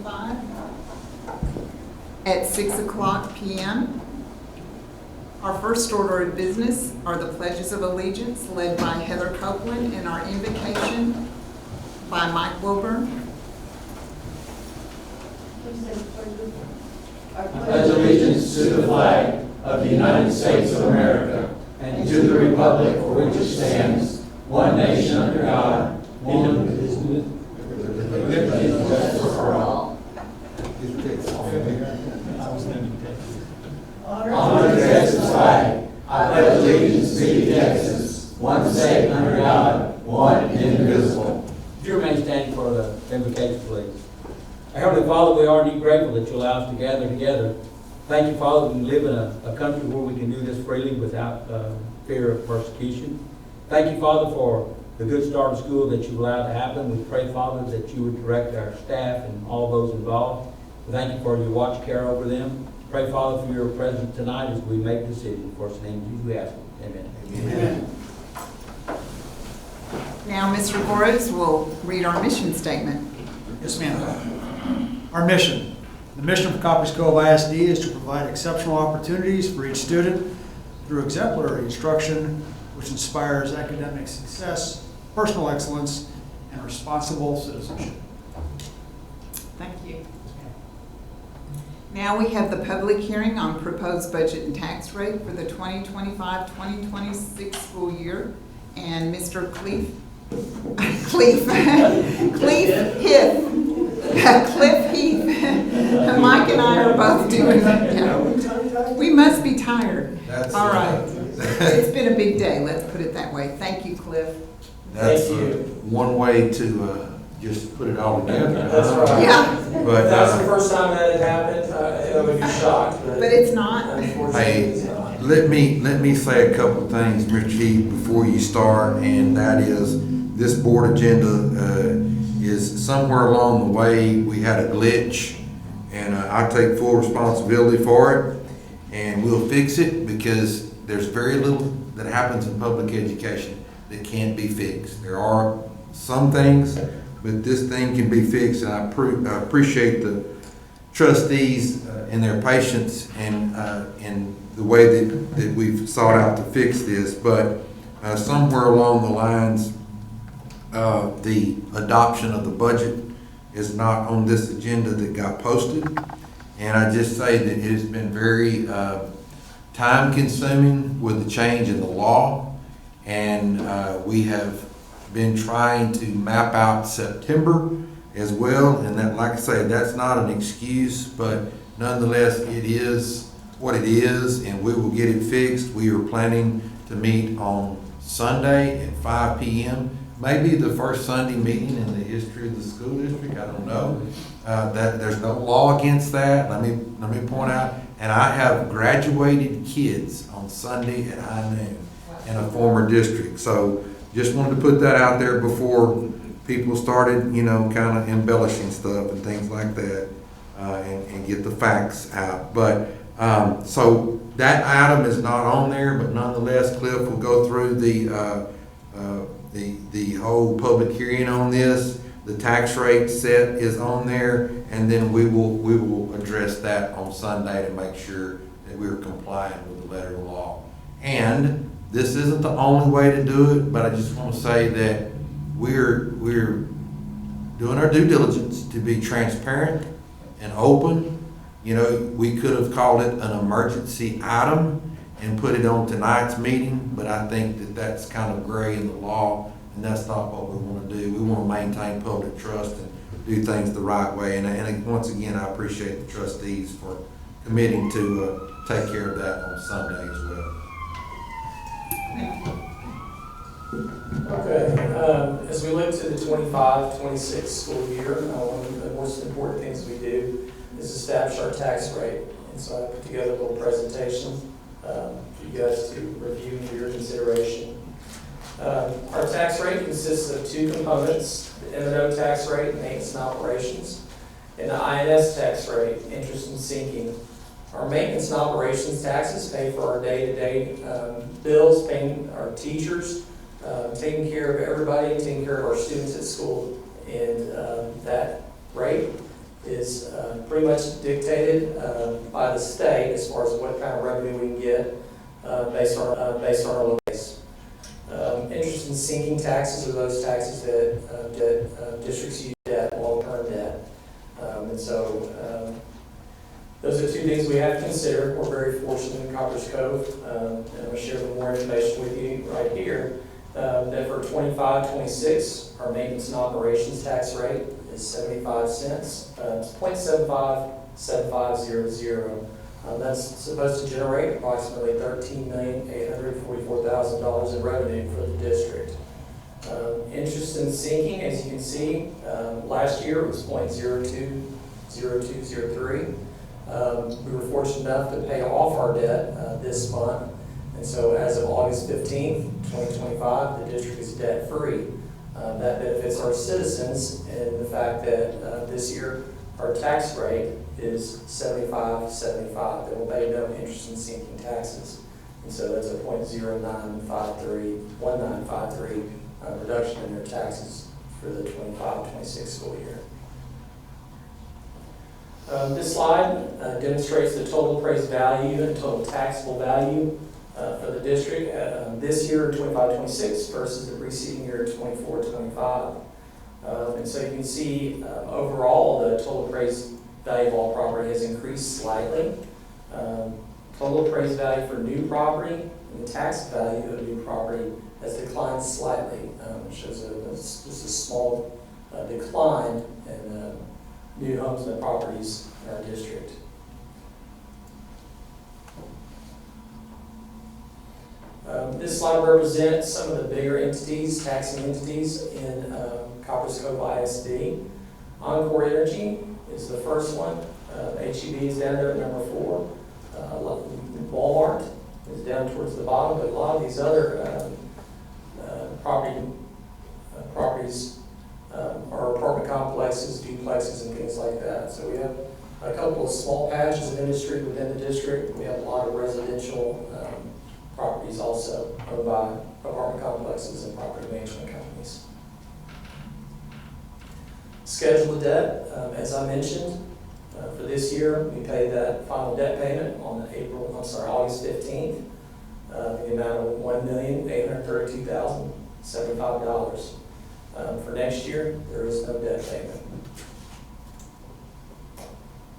2025 at 6:00 p.m. Our first order of business are the pledges of allegiance led by Heather Copeland and our invocation by Mike Wilburn. I pledge allegiance to the flag of the United States of America and to the republic for which it stands, one nation under God, indivisible, with liberty and justice for all. Honor to Texas flag. I pledge allegiance to Texas, one state under God, one indivisible. If you remain standing for the invocation, please. Our Heavenly Father, we are indeed grateful that you allow us to gather together. Thank you, Father, we live in a country where we can do this freely without fear of persecution. Thank you, Father, for the good start of school that you allowed to happen. We pray, Father, that you would direct our staff and all those involved. We thank you for your watch care over them. Pray, Father, for your presence tonight as we make decisions. For us, in the name of Jesus, we ask it. Amen. Amen. Now, Mr. Gores will read our mission statement. Yes, ma'am. Our mission. The mission for Copperas Cove ISD is to provide exceptional opportunities for each student through exemplary instruction, which inspires academic success, personal excellence, and responsible citizenship. Thank you. Now we have the public hearing on proposed budget and tax rate for the 2025-2026 school year. And Mr. Cliff Heath, Mike and I are both doing that. We must be tired. All right. It's been a big day, let's put it that way. Thank you, Cliff. That's one way to just put it all together. That's right. Yeah. But If that's the first time that it happened, I would be shocked. But it's not. Unfortunately, hey, it's not. let me say a couple of things, Mr. Heath, before you start, and that is this board agenda is somewhere along the way we had a glitch, and I take full responsibility for it, and we'll fix it because there's very little that happens in public education that can't be fixed. There are some things, but this thing can be fixed, and I appreciate the trustees and their patience and the way that we've sought out to fix this. But somewhere along the lines, the adoption of the budget is not on this agenda that got posted. And I just say that it has been very time consuming with the change in the law. And we have been trying to map out September as well. And that, like I say, that's not an excuse, but nonetheless, it is what it is, and we will get it fixed. We are planning to meet on Sunday at 5 p.m. Maybe the first Sunday meeting in the history of the school district. I don't know. That there's no law against that. Let me point out. And I have graduated kids on Sunday at high noon in a former district. So just wanted to put that out there before people started, kind of embellishing stuff and things like that, and get the facts out. But so that item is not on there, but nonetheless, Cliff will go through the whole public hearing on this. The tax rate set is on there, and then we will address that on Sunday to make sure that we're compliant with the letter of the law. And this isn't the only way to do it, but I just want to say that we're doing our due diligence to be transparent and open. We could have called it an emergency item and put it on tonight's meeting, but I think that that's kind of gray in the law, and that's not what we want to do. We want to maintain public trust and do things the right way. And once again, I appreciate the trustees for committing to take care of that on Sunday as well. Okay, as we look to the 25-26 school year, one of the most important things we do is establish our tax rate. And so I put together a little presentation for you guys to review for your consideration. Our tax rate consists of two components: the M&O tax rate, maintenance and operations, and the INS tax rate, interest and sinking. Our maintenance and operations taxes pay for our day-to-day bills, paying our teachers, taking care of everybody, taking care of our students at school. And that rate is pretty much dictated by the state as far as what kind of revenue we can get based on our local base. Interest and sinking taxes are those taxes that districts use debt, long-term debt. And so those are two things we have to consider. We're very fortunate in Copperas Cove, and I'm going to share more information with you right here, that for 25-26, our maintenance and operations tax rate is 75 cents. It's 0.757500. That's supposed to generate approximately $13,844,000 in revenue for the district. Interest in sinking, as you can see, last year it was 0.020203. We were fortunate enough to pay off our debt this month, and so as of August 15th, 2025, the district is debt-free. That benefits our citizens in the fact that this year our tax rate is 75.75. They will pay no interest in sinking taxes, and so that's a 0.1953 reduction in their taxes for the 25-26 school year. This slide demonstrates the total appraised value and total taxable value for the district this year, 25-26, versus the preceding year, 24-25. And so you can see overall the total appraised value of all property has increased slightly. Total appraised value for new property and the tax value of new property has declined slightly. It shows just a small decline in new homes and properties in our district. This slide represents some of the bigger entities, taxing entities in Copperas Cove ISD. Encore Energy is the first one. HEB is down there at number 4. Walmart is down towards the bottom, but a lot of these other properties are apartment complexes, duplexes, and things like that. So we have a couple of small patches of industry within the district. We have a lot of residential properties also owned by apartment complexes and property management companies. Schedule of debt, as I mentioned, for this year, we paid that final debt payment on August 15th, the amount of $1,832,075. For next year, there is no debt payment.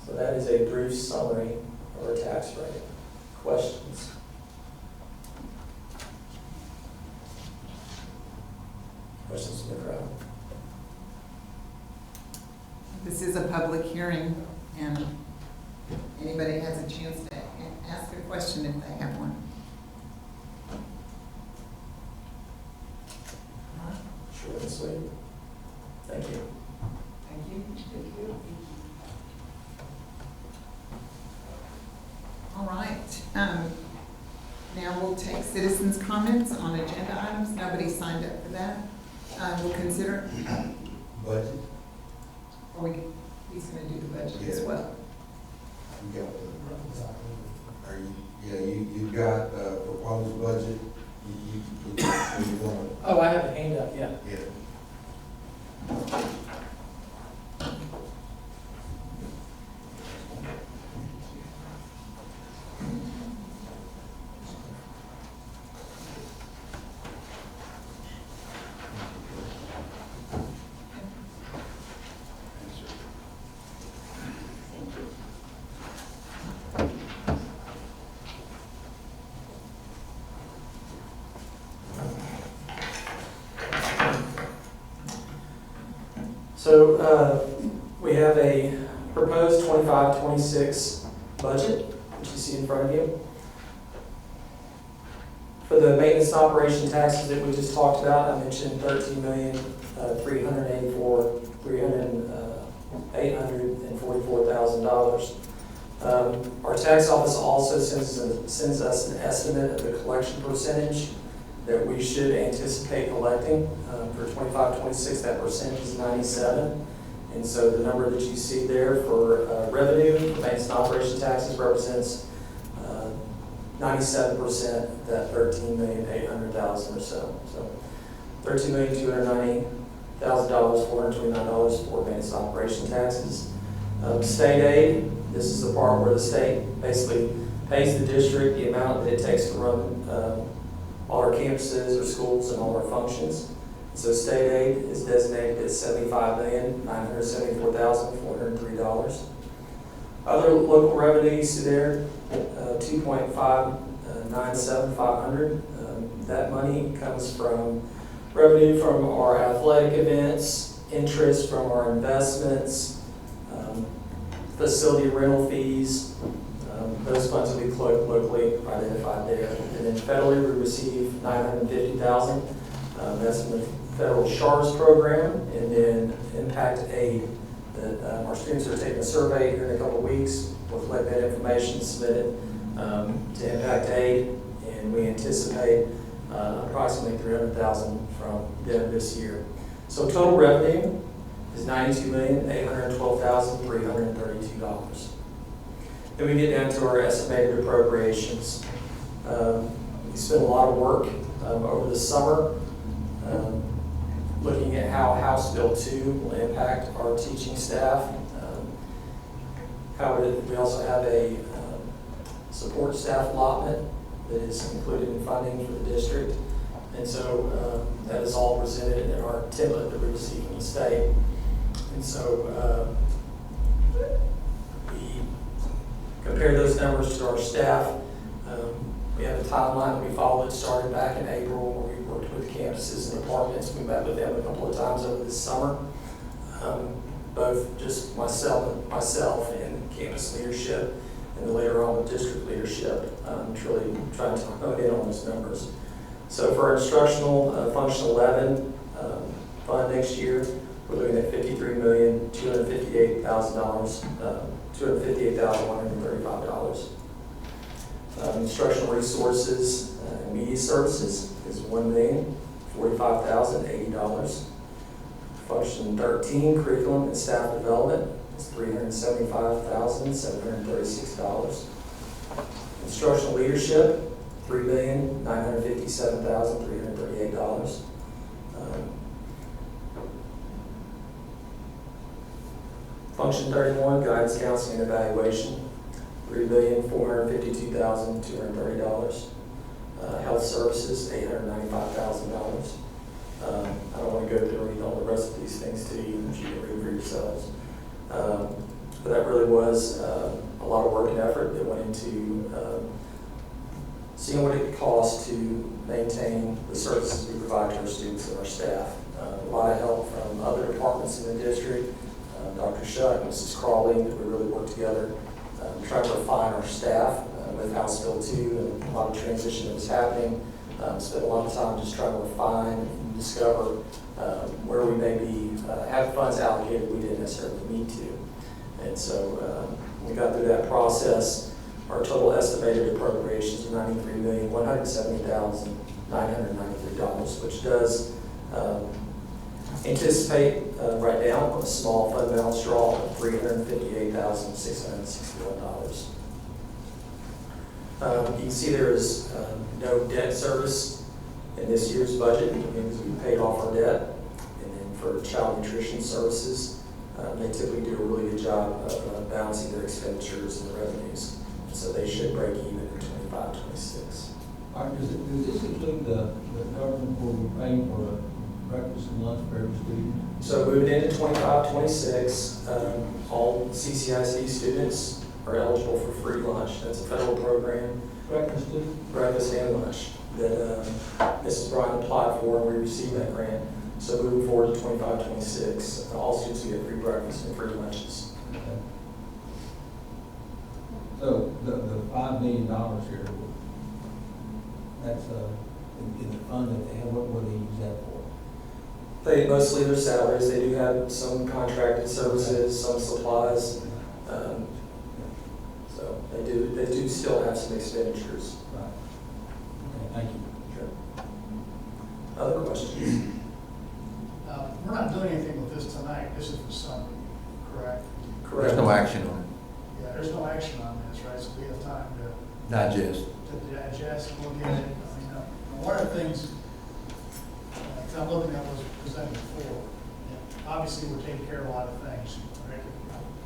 So that is a brief summary of our tax rate. Questions? Questions from the crowd? This is a public hearing, and anybody has a chance to ask a question if they have one. Short and sweet. Thank you. Thank you. All right. Now we'll take citizens' comments on agenda items. Nobody signed up for that. We'll consider. Budget? He's going to do the budget as Yeah. well. You got you got proposed budget. You want Oh, I have a hand up, yeah. to, yeah. So we have a proposed 25-26 budget, which you see in front of you. For the maintenance and operation taxes that we just talked about, I mentioned $13,844,000. Our tax office also sends us an estimate of the collection percentage that we should anticipate collecting. For 25-26, that percentage is 97. And so the number that you see there for revenue, for maintenance and operation taxes represents 97%, that $13,800,000 or so. So $13,290,000, $429 for maintenance and operation taxes. State aid, this is the part where the state basically pays the district the amount that it takes to run all our campuses or schools and all our functions. So state aid is designated at $75,974,403. Other local revenue you see there, $2.597,500. That money comes from revenue from our athletic events, interest from our investments, facility rental fees. Those funds will be locally identified there. And then federally, we receive $950,000. That's from the federal SHARS program, and then impact aid. That our students are taking a survey here in a couple of weeks. We'll collect that information, submit it to impact aid, and we anticipate approximately $300,000 from them this year. So total revenue is $92,812,332. Then we get down to our estimated appropriations. We spent a lot of work over the summer looking at how House Bill 2 will impact our teaching staff. We also have a support staff allotment that is included in funding for the district. And so that is all presented in our template that we received from the state. And so we compare those numbers to our staff. We have a timeline that we followed that started back in April, where we worked with campuses and departments. We met with them a couple of times over this summer. Both just myself and campus leadership, and then later on with district leadership, truly trying to hone in on those numbers. So for our instructional function 11 fund next year, we're looking at $53,258,000, $258,135. Instructional resources and media services is $1,045,080. Function 13, curriculum and staff development, is $375,736. Instructional leadership, $3,957,338. Function 31, guidance, counseling, and evaluation, $3,452,230. Health services, $895,000. I don't want to go through and read all the rest of these things to you, but you can read for yourselves. But that really was a lot of work and effort that went into seeing what it costs to maintain the services we provide to our students and our staff. A lot of help from other departments in the district, Dr. Shuck, Mrs. Crawley, that we really worked together, trying to refine our staff with House Bill 2 and a lot of transition that was happening. Spent a lot of time just trying to refine and discover where we maybe have funds allocated we didn't necessarily need to. And so we got through that process. Our total estimated appropriations are $93,170,993, which does anticipate right now a small fund balance draw of $358,661. You can see there is no debt service in this year's budget because we paid off our debt. And then for child nutrition services, they typically do a really good job of balancing their expenditures and the revenues. And so they should break even in 25-26. All right, does this include the government where we're paying for a breakfast and lunch for every student? So moving into 25-26, all CCISD students are eligible for free lunch. That's a federal program. Breakfast too? Breakfast and lunch that Mrs. Bryant applied for, and we received that grant. So moving forward to 25-26, all students will get free breakfast and free lunches. Okay. So the $5 million here, that's in the fund that they have, what do they use that for? They mostly their salaries. They do have some contracted services, some supplies. So they do still have some expenditures. Right. Okay, thank you. Sure. Other questions? We're not doing anything with this tonight. This is for Sunday, correct? Correct. There's no action on Yeah, there's no action on this, right? So we have time it. Digest. to digest, look at it. I mean, one of the things, I'm looking at was presented before. I obviously we're taking care of a lot of things, right?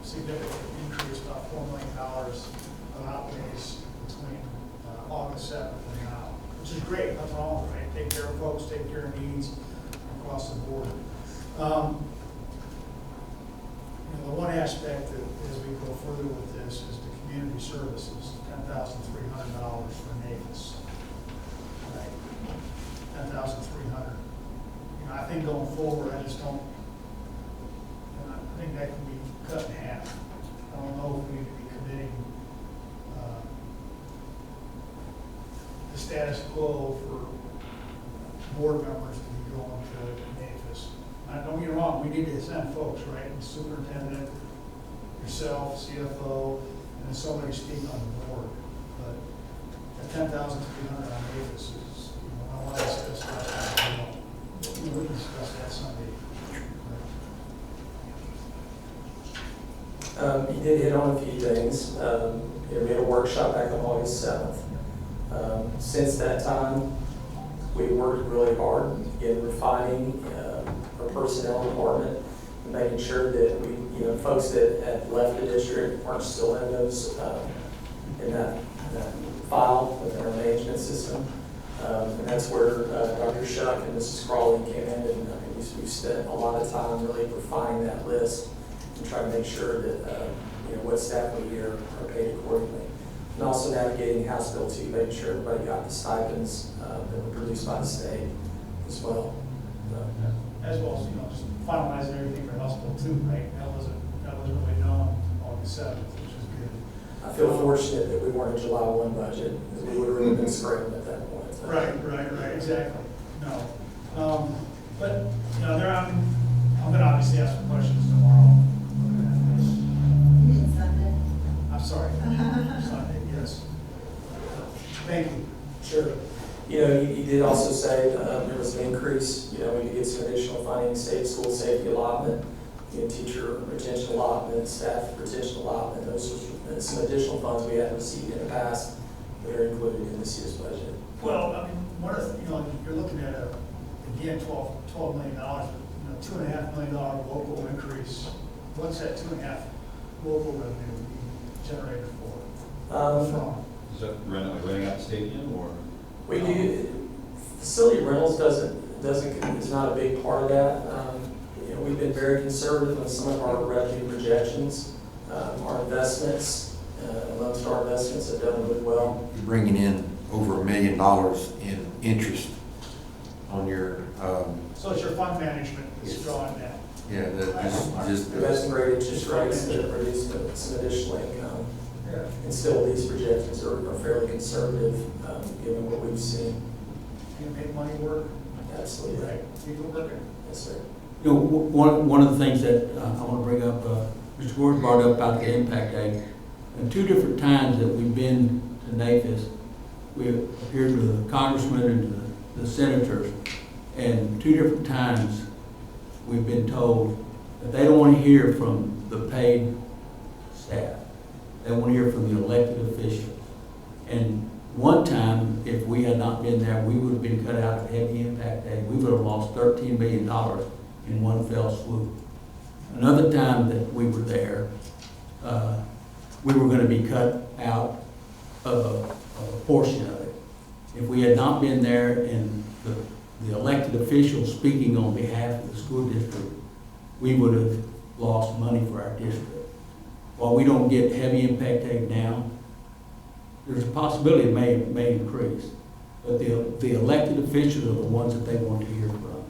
Significant increase, about $4 million of outlays between August 7th and now, which is great, nothing wrong with it, right? Take care of folks, take care of needs across the board. The one aspect that, as we go further with this, is the community services, $10,300 for NAFIS. Right, $10,300. I think going forward, I just don't. I think that can be cut in half. I don't know if we need to be committing the status quo for board members to be going to NAFIS. Don't get me wrong, we need to send folks, right? The superintendent, yourself, CFO, and then somebody speaking on the board. But at $10,300 on NAFIS is, I want to discuss that. We can discuss that Sunday. You did hit on a few things. We had a workshop back on August 7th. Since that time, we worked really hard in refining our personnel department and making sure that we, folks that had left the district weren't still in those, in that file within our management system. And that's where Dr. Shuck and Mrs. Crawley came in, and we spent a lot of time really refining that list and trying to make sure that what staff we here are paid accordingly. And also navigating House Bill 2, making sure everybody got the stipends that were produced by the state as well. As well as, just finalizing everything for House Bill 2, right? That wasn't really known August 7th, which is good. I feel fortunate that we weren't a July 1 budget, because we would have really been scrambling at that point. Right, exactly. No. But, I'm going to obviously ask some questions tomorrow. Sunday? I'm sorry. Sunday, yes. Thank you. Sure. You did also say there was an increase, we could get some additional funding, state school safety allotment, teacher retention allotment, staff retention allotment. Those are some additional funds we hadn't received in the past that are included in this year's budget. Well, one of you're looking at again, $12 million, $2.5 million local increase. What's that 2.5 local revenue being generated for? From? Is that renting out the stadium or? We do, facility rentals is not a big part of that. We've been very conservative on some of our revenue projections. Our investments, amongst our investments, have done really well. You're bringing in over $1 million in interest on your. So it's your fund management that's drawing that. Yeah, just Investment grade interest rates that produce some additional income. Yeah. And still, these projections are fairly conservative, given what we've seen. You make money work. Absolutely. Right. People working. Yes, sir. One of the things that I want to bring up, Mr. Gordon brought up about the impact aid. And 2 different times that we've been to NAFIS, we appeared with the congressman and the senators, and 2 different times we've been told that they don't want to hear from the paid staff. They want to hear from the elected officials. And one time, if we had not been there, we would have been cut out of heavy impact aid. We would have lost $13 million in one fell swoop. Another time that we were there, we were going to be cut out of a portion of it. If we had not been there and the elected officials speaking on behalf of the school district, we would have lost money for our district. While we don't get heavy impact aid now, there's a possibility it may increase. But the elected officials are the ones that they want to hear from.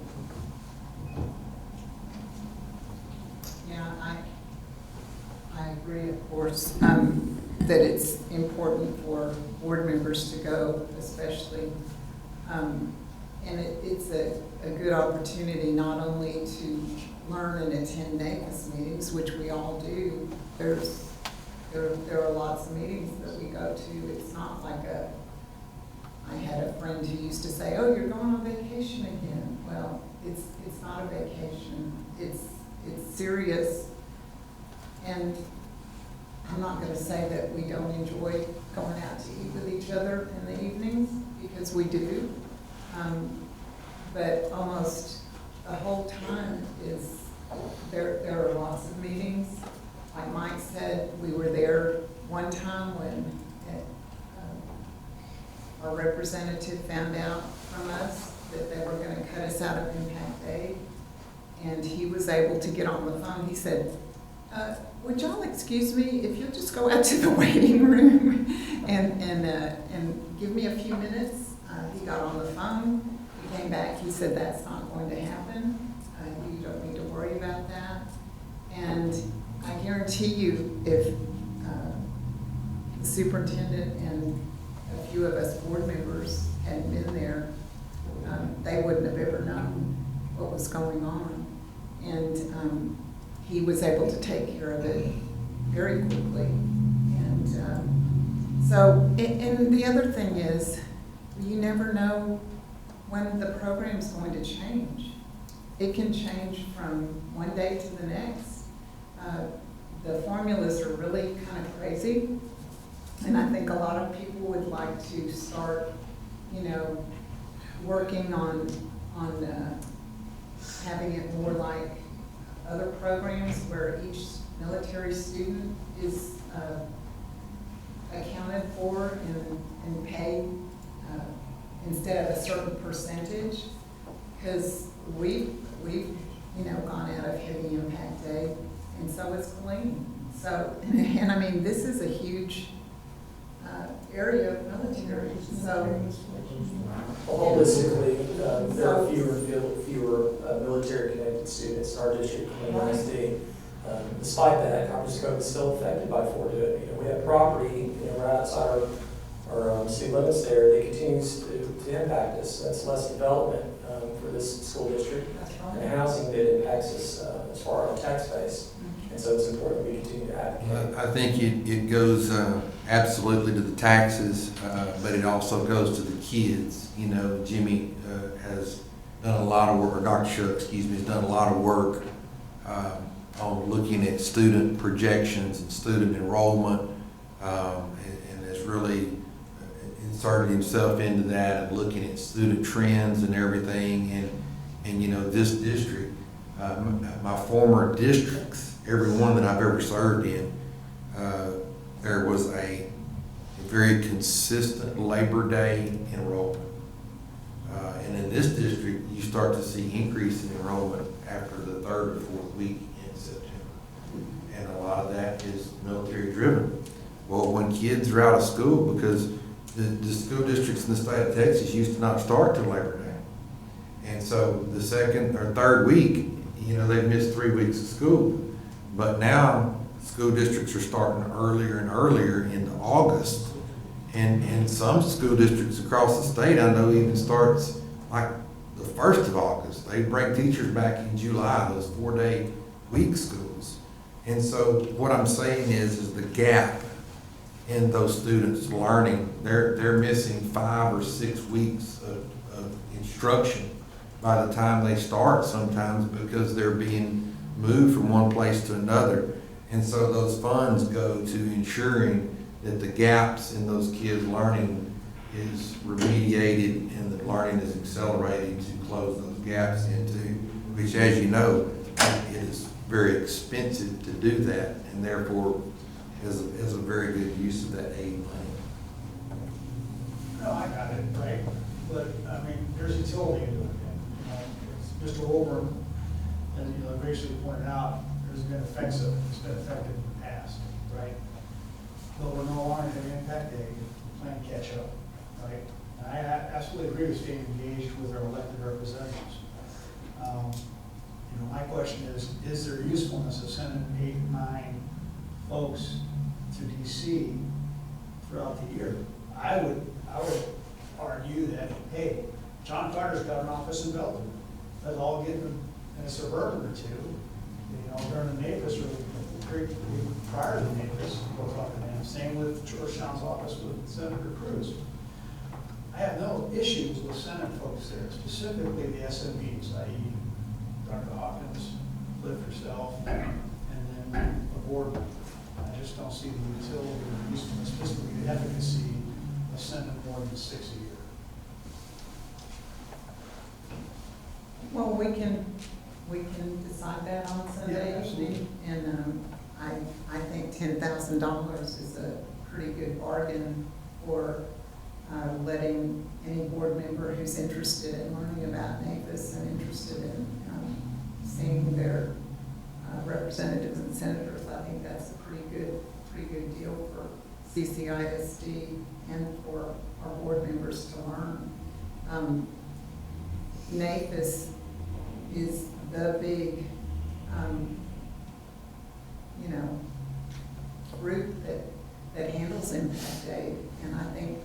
Yeah, I agree, of course, that it's important for board members to go, especially. And it's a good opportunity not only to learn and attend NAFIS meetings, which we all do. There are lots of meetings that we go to. It's not like I had a friend who used to say, "Oh, you're going on vacation again." Well, it's not a vacation. It's serious. And I'm not going to say that we don't enjoy going out to eat with each other in the evenings, because we do. But almost the whole time is meetings. Like Mike said, we were there one time when our representative found out from us that they were gonna cut us out of impact aid. And he was able to get on the phone. He said, would y'all excuse me if you'll just go out to the waiting room and give me a few minutes? He got on the phone, he came back, he said, that's not going to happen. You don't need to worry about that. And I guarantee you, if the superintendent and a few of us board members had been there, they wouldn't have ever known what was going on. And he was able to take care of it very quickly. And and the other thing is, you never know when the program's going to change. It can change from one day to the next. The formulas are really kind of crazy. And I think a lot of people would like to start, working on having it more like other programs where each military student is accounted for and paid instead of a certain percentage. Because we've gone out of heavy impact aid, and so is clean. So, and I mean, this is a huge area of military. So, Holistically, there are fewer military-connected students in our district in ISD. Despite that, Copperas Cove is still affected by FORDUIT. We have property, right outside our city limits there that continues to impact us. That's less development for this school district, that's right. and housing that impacts us as far as our tax base. And so it's important we continue to advocate. I think it goes absolutely to the taxes, but it also goes to the kids. Jimmy has done a lot of work, or Dr. Shuck, excuse me, has done a lot of work on looking at student projections and student enrollment, and has really inserted himself into that and looking at student trends and everything. And this district, my former districts, every one that I've ever served in, there was a very consistent Labor Day enrollment. And in this district, you start to see increase in enrollment after the 3rd or 4th week in September. And a lot of that is military driven. Well, when kids are out of school, because the school districts in the state of Texas used to not start till Labor Day. And so the 2nd or 3rd week, they've missed 3 weeks of school. But now, school districts are starting earlier and earlier into August. And some school districts across the state, I know, even starts like the 1st of August. They bring teachers back in July, those 4-day week schools. And so what I'm saying is the gap in those students learning, they're missing 5 or 6 weeks of instruction by the time they start sometimes, because they're being moved from one place to another. And so those funds go to ensuring that the gaps in those kids' learning is remediated and that learning is accelerated to close those gaps into, which, as you know, it is very expensive to do that, and therefore is a very good use of that aid money. No, I got it, right, but, I mean, there's utility into it. As Mr. Wilburn, as basically pointed out, there's been effects of it, it's been affected in the past, right? But we're no longer going to impact aid, playing catch up, right? And I absolutely agree with staying engaged with our elected representatives. My question is there usefulness of sending 8 or 9 folks to DC throughout the year? I would argue that, hey, John Carter's got an office in Belton. Let's all get in a suburban or two, during the NAPIS or prior to the NAPIS, we'll talk to them. Same with Georgetown's office with Senator Cruz. I have no issues with Senate folks there, specifically the SMBs, i.e. Dr. Hawkins, Cliff herself, and then the board. I just don't see the utility or usefulness, specifically the efficacy of sending more than 6 a year. Well, we can decide that on Sunday evening, and I think $10,000 is a pretty good bargain for letting any board member who's interested in learning about NAFIS and interested in seeing their representatives and senators. I think that's a pretty good deal for CCISD and for our board members to learn. NAFIS is the big, group that handles impact aid. And I think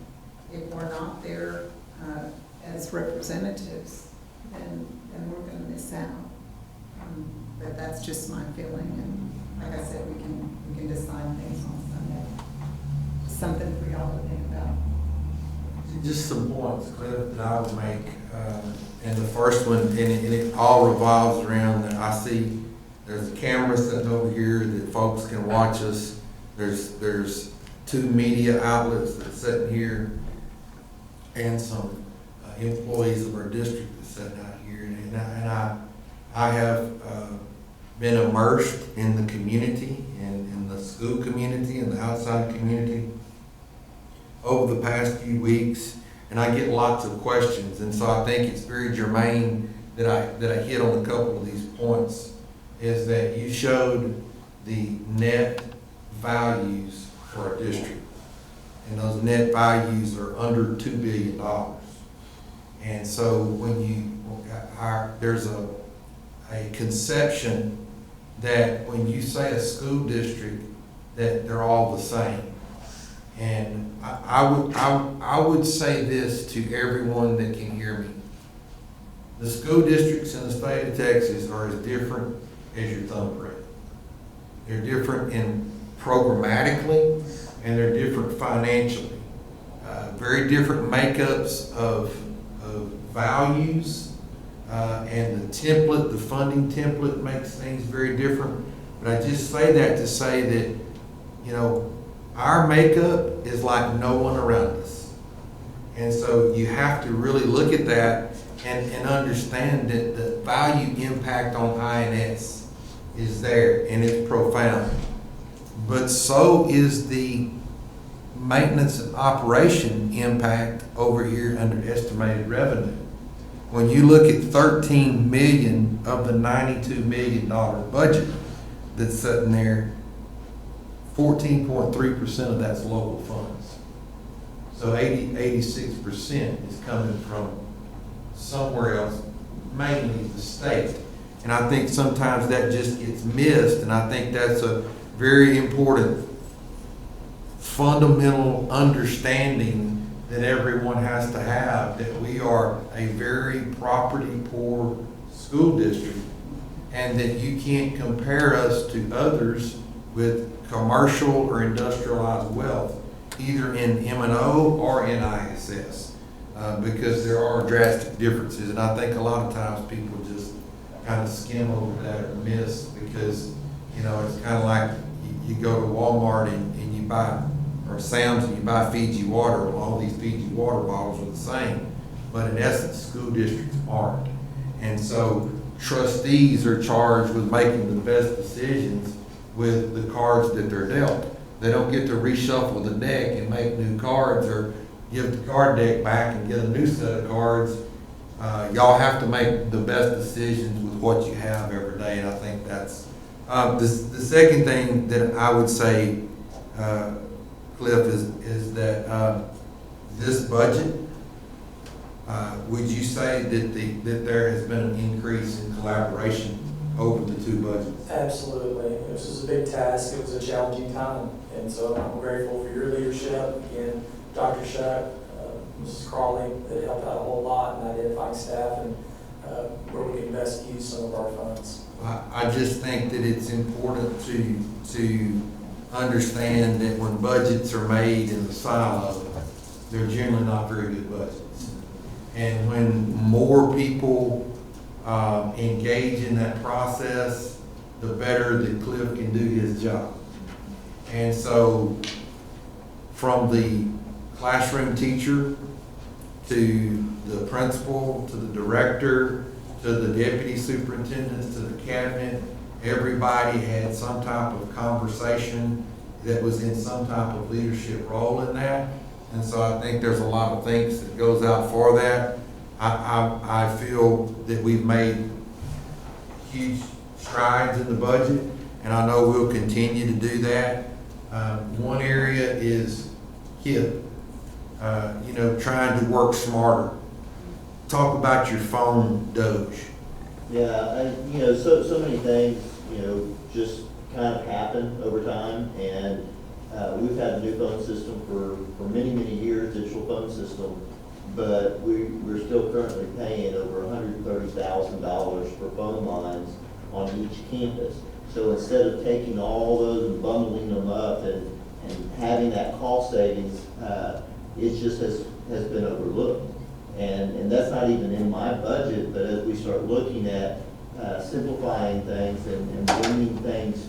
if we're not there as representatives, then we're going to miss out. But that's just my feeling. And like I said, we can decide things on Sunday. Something for y'all to think about. Just some points, Cliff, that I would make. And the first one, and it all revolves around that I see there's a camera sitting over here that folks can watch us. There's 2 media outlets that are sitting here and some employees of our district that's sitting out here. And I have been immersed in the community and in the school community and the outside community over the past few weeks, and I get lots of questions, and so I think it's very germane that I hit on a couple of these points, is that you showed the net values for our district, and those net values are under $2 billion. And so when there's a conception that when you say a school district, that they're all the same. And I would say this to everyone that can hear me. The school districts in the state of Texas are as different as your thumbprint. They're different in programmatically, and they're different financially. Very different makeups of values, and the template, the funding template makes things very different. But I just say that to say that, our makeup is like no one around us. And so you have to really look at that and understand that the value impact on INS is there, and it's profound. But so is the maintenance and operation impact over here under estimated revenue. When you look at 13 million of the $92 million budget that's sitting there, 14.3% of that's local funds. So 86% is coming from somewhere else, mainly the state. And I think sometimes that just gets missed, and I think that's a very important fundamental understanding that everyone has to have, that we are a very property poor school district, and that you can't compare us to others with commercial or industrialized wealth, either in M&O or in ISS, because there are drastic differences. And I think a lot of times people just kind of skim over that or miss, because, it's kind of like you go to Walmart and you buy, or Sam's, and you buy Fiji water. Well, all these Fiji water bottles are the same, but in essence, school districts aren't. And so trustees are charged with making the best decisions with the cards that they're dealt. They don't get to reshuffle the deck and make new cards, or give the card deck back and get a new set of cards. Y'all have to make the best decisions with what you have every day, and I think that's the second thing that I would say, Cliff, is that this budget, would you say that there has been an increase in collaboration over the 2 budgets? Absolutely. This was a big task. It was a challenging time. And so I'm grateful for your leadership. Again, Dr. Shuck, Mrs. Crawley, that helped out a whole lot in identifying staff and where we can best use some of our funds. I just think that it's important to understand that when budgets are made in the silo, they're generally not very good budgets. And when more people engage in that process, the better that Cliff can do his job. And so from the classroom teacher to the principal, to the director, to the deputy superintendents, to the cabinet, everybody had some type of conversation that was in some type of leadership role in that. And so I think there's a lot of things that goes out for that. I feel that we've made huge strides in the budget, and I know we'll continue to do that. One area is HIP, trying to work smarter. Talk about your phone doge. Yeah, so many things, just kind of happen over time, and we've had a new phone system for many, many years, digital phone system, but we're still currently paying over $130,000 for phone lines on each campus. So instead of taking all those and bundling them up and having that cost savings, it just has been overlooked. And that's not even in my budget, but as we start looking at simplifying things and bringing things,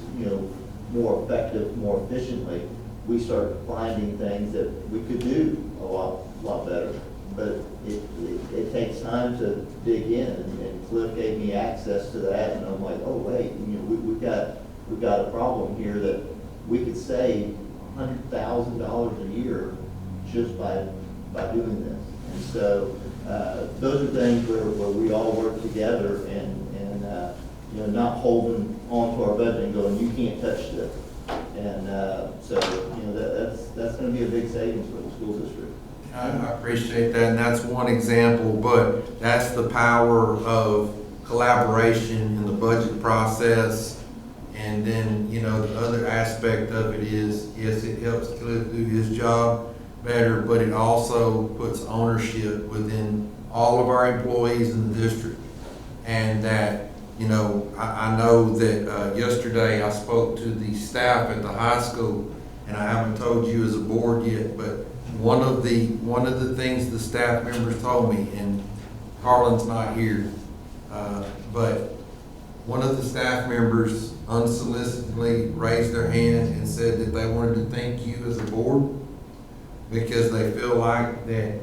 more effective, more efficiently, we start finding things that we could do a lot better. But it takes time to dig in, and Cliff gave me access to that, and I'm like, oh wait, we've got a problem here that we could save $100,000 a year just by doing this. And so those are things where we all work together and not holding onto our budget and going, you can't touch this. And that's going to be a big savings for the school district. I appreciate that, and that's one example, but that's the power of collaboration in the budget process. And then, the other aspect of it is, yes, it helps Cliff do his job better, but it also puts ownership within all of our employees in the district. And that, I know that yesterday I spoke to the staff at the high school, and I haven't told you as a board yet, but one of the things the staff members told me, and Carlin's not here, but one of the staff members unsolicitedly raised their hand and said that they wanted to thank you as a board because they feel like that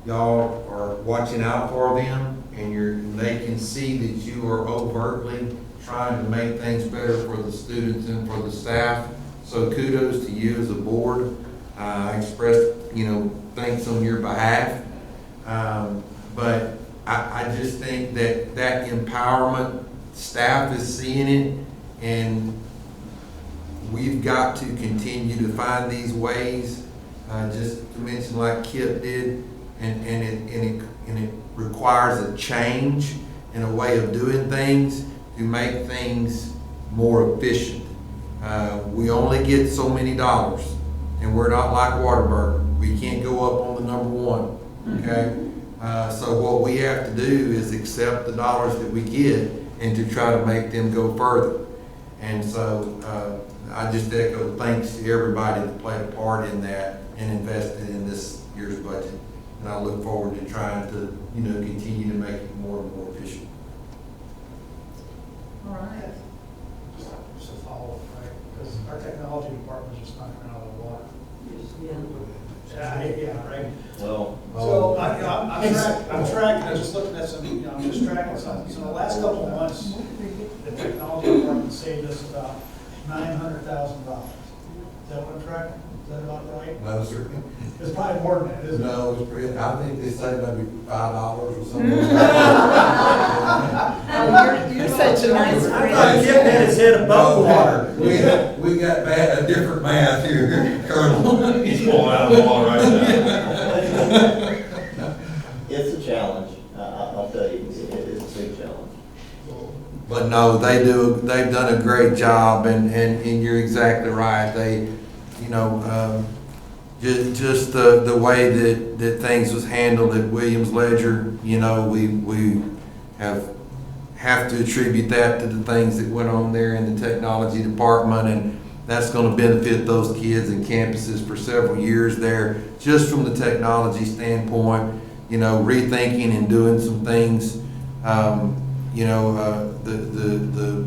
y'all are watching out for them, and they can see that you are overtly trying to make things better for the students and for the staff. So kudos to you as a board. I express, thanks on your behalf. But I just think that empowerment, staff is seeing it, and we've got to continue to find these ways, just to mention like Kip did, and it requires a change in a way of doing things to make things more efficient. We only get so many dollars, and we're not like Whataburger. We can't go up on the number one, okay? So what we have to do is accept the dollars that we get and to try to make them go further. And so I just echo thanks to everybody that played a part in that and invested in this year's budget. And I look forward to trying to, continue to make it more and more efficient. All right. Just a follow-up, right? Because our technology department is just knocking out of the water. Yeah, right? Well, So I'm tracking, I'm just looking at some, I'm just tracking something. So in the last couple of months, the technology department saved us about $900,000. Is that what I'm tracking? Is that about right? No, sir. It's probably more than that, isn't it? No, it's pretty, I think they say maybe $5 or something. Oh, you're such a nice friend. Kip had his head above the water. We got a different math here, Colonel. He's pulling out of the wall right now. it's a challenge. I'll tell you, it's a big challenge. But no, they've done a great job, and you're exactly right. They, just the way that things was handled at Williams Ledger, we have to attribute that to the things that went on there in the technology department, and that's going to benefit those kids and campuses for several years there, just from the technology standpoint, rethinking and doing some things, the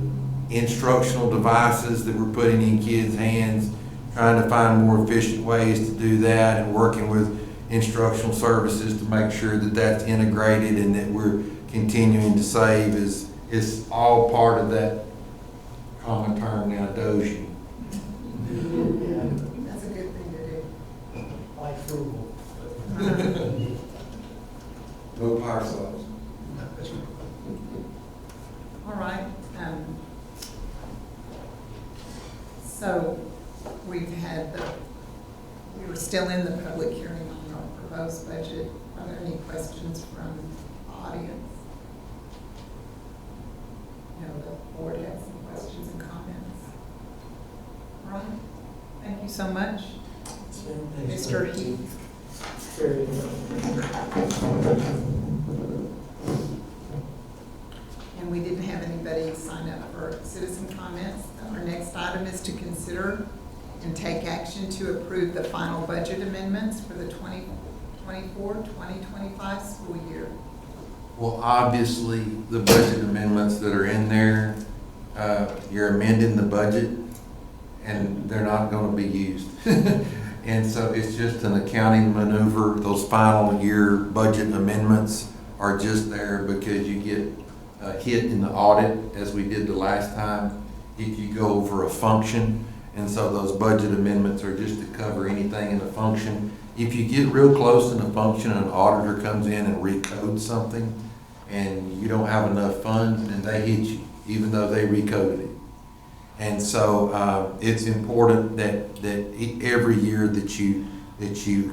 instructional devices that we're putting in kids' hands, trying to find more efficient ways to do that, and working with instructional services to make sure that that's integrated and that we're continuing to save is all part of that common term now, dozing. That's a good thing to do. Like frugal. No power saws. All right. So we were still in the public hearing on our proposed budget. Are there any questions from the audience? No, the board has some questions and comments. All right. Thank you so much. Mr. Heath. And we didn't have anybody sign up for citizen comments. Our next item is to consider and take action to approve the final budget amendments for the 2024-2025 school year. Well, obviously, the budget amendments that are in there, you're amending the budget, and they're not gonna be used. And so it's just an accounting maneuver. Those final year budget amendments are just there because you get hit in the audit, as we did the last time, if you go over a function. And so those budget amendments are just to cover anything in the function. If you get real close in the function and an auditor comes in and recodes something and you don't have enough funds, then they hit you, even though they recoded it. And so it's important that every year that you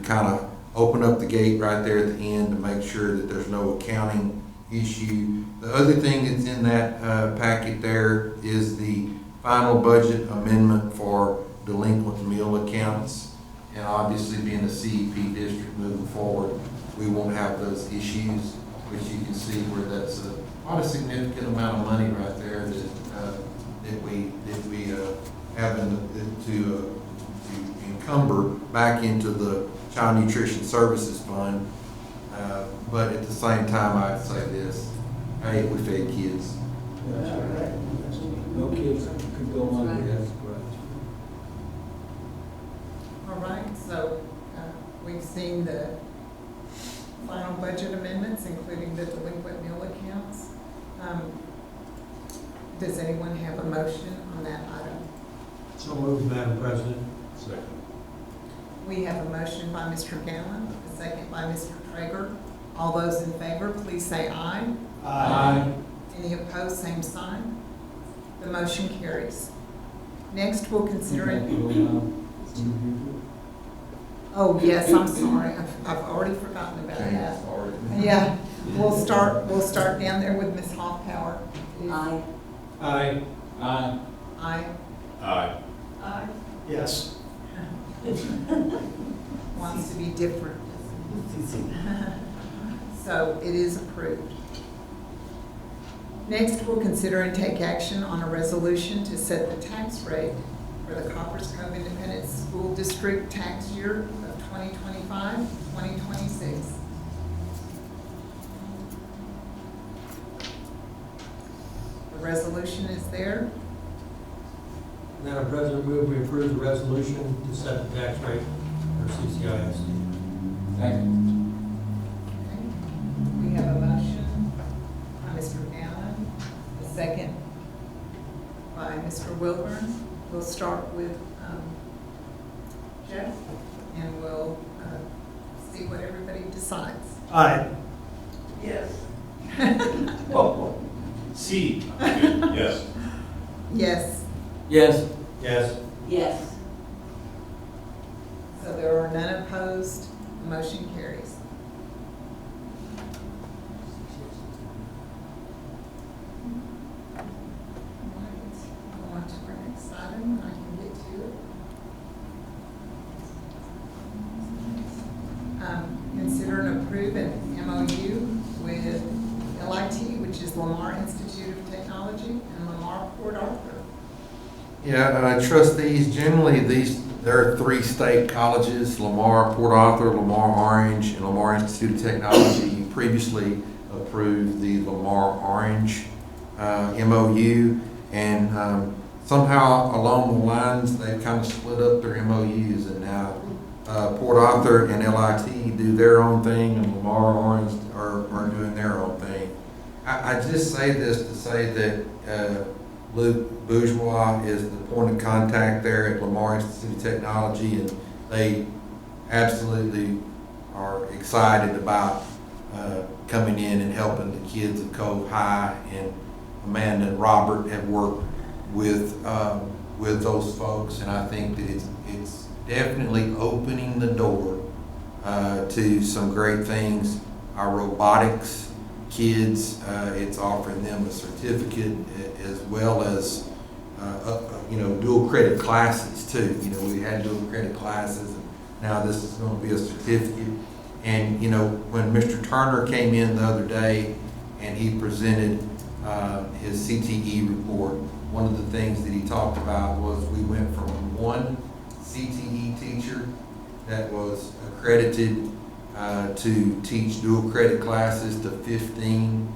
kind of open up the gate right there at the end to make sure that there's no accounting issue. The other thing that's in that packet there is the final budget amendment for delinquent meal accounts. And obviously, being a CEP district moving forward, we won't have those issues, which you can see where that's not a significant amount of money right there that we have to encumber back into the Child Nutrition Services Fund. But at the same time, I'd say this: hey, we fed kids. No kids could go hungry, that's correct. All right, so we've seen the final budget amendments, including the delinquent meal accounts. Does anyone have a motion on that item? So moved, Madam President. Second. We have a motion by Mr. Gallen, a second by Mr. Traeger. All those in favor, please say aye. Aye. Any opposed, same sign. The motion carries. Next, we'll consider it. Oh, yes, I'm sorry. I've already forgotten about that. Yeah, we'll start down there with Ms. Hoffpower. Aye. Aye. Aye. Aye. Aye. Aye. Yes. Wants to be different. So it is approved. Next, we'll consider and take action on a resolution to set the tax rate for the Copperas Cove Independent School District tax year of 2025-2026. The resolution is there. Madam President, move we approve the resolution to set the tax rate for CCISD. Second. Okay. We have a motion by Mr. Allen, a second by Mr. Wilburn. We'll start with Jeff, and we'll see what everybody decides. Aye. Yes. C. Yes. Yes. Yes. Yes. Yes. So there are none opposed. The motion carries. All right. Go on to our next item, and I can get to it. Consider and approve an MOU with LIT, which is Lamar Institute of Technology, and Lamar Port Arthur. Yeah, trustees, generally there are 3 state colleges: Lamar, Port Arthur, Lamar Orange, and Lamar Institute of Technology. You previously approved the Lamar Orange MOU, and somehow along the lines, they've kind of split up their MOUs, and now Port Arthur and LIT do their own thing, and Lamar Orange are doing their own thing. I just say this to say that Luke Bourgeois is the point of contact there at Lamar Institute of Technology, and they absolutely are excited about coming in and helping the kids at Cove High. And Amanda and Robert have worked with those folks, and I think that it's definitely opening the door to some great things. Our robotics kids, it's offering them a certificate as well as dual credit classes too. We had dual credit classes, and now this is going to be a certificate. And when Mr. Turner came in the other day and he presented his CTE report, one of the things that he talked about was we went from one CTE teacher that was accredited to teach dual credit classes to 15.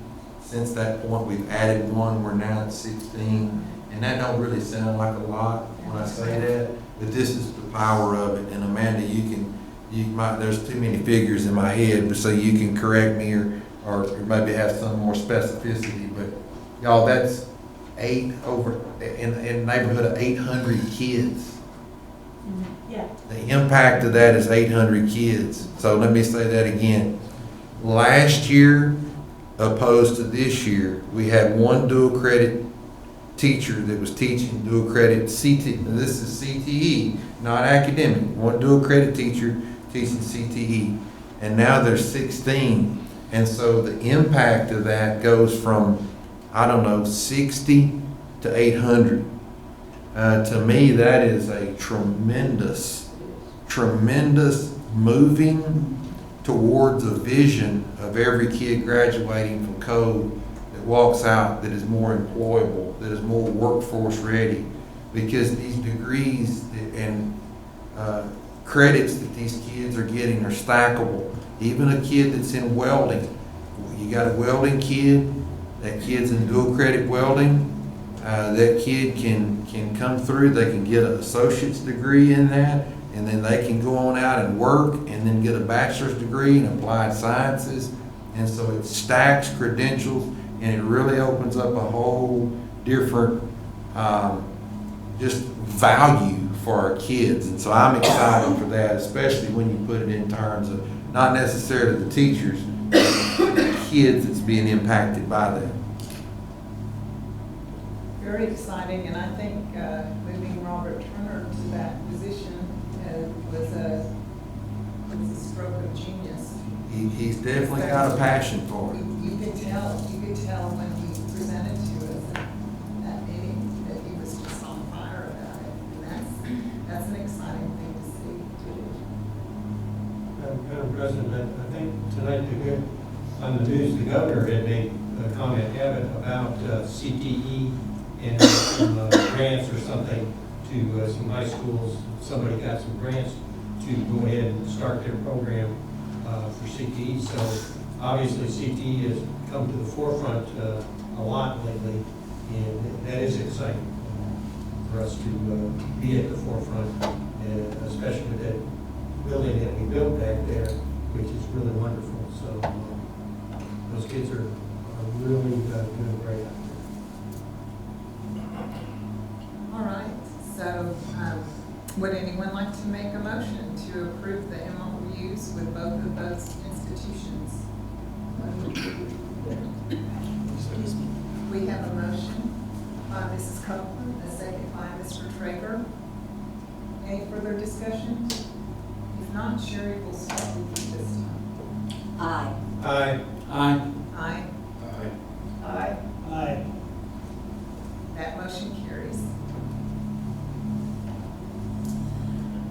Since that point, we've added one. We're now at 16. And that don't really sound like a lot when I say that, but this is the power of it. And Amanda, there's too many figures in my head, but so you can correct me or maybe have some more specificity. But y'all, that's in a neighborhood of 800 kids. Yeah. The impact of that is 800 kids. So let me say that again. Last year, opposed to this year, we had one dual credit teacher that was teaching dual credit CTE. Now this is CTE, not academic. One dual credit teacher teaching CTE. And now there's 16. And so the impact of that goes from, 60 to 800. To me, that is a tremendous moving towards a vision of every kid graduating from Cove that walks out that is more employable, that is more workforce ready, because these degrees and credits that these kids are getting are stackable. Even a kid that's in welding, you got a welding kid, that kid's in dual credit welding, that kid can come through, they can get an associate's degree in that, and then they can go on out and work and then get a bachelor's degree in applied sciences. And so it stacks credentials, and it really opens up a whole different just value for our kids. And so I'm excited for that, especially when you put it in terms of not necessarily the teachers, but the kids that's being impacted by that. Very exciting, and I think moving Robert Turner to that position was a stroke of genius. He's definitely got a passion for it. You could tell when he presented to us at that meeting that he was just on fire about it, and that's an exciting thing to see too. Madam President, I think tonight on the news, the governor had made a comment, about CTE and some grants or something to some high schools. Somebody got some grants to go ahead and start their program for CTE. So obviously CTE has come to the forefront a lot lately, and that is exciting for us to be at the forefront, especially with that building that we built back there, which is really wonderful. So those kids are really doing great out there. All right, so would anyone like to make a motion to approve the MOUs with both of those institutions? We have a motion by Mrs. Copeland, a second by Mr. Traeger. Any further discussion? If not, Sherry will start with you this time. Aye. Aye. Aye. Aye. Aye. Aye. That motion carries.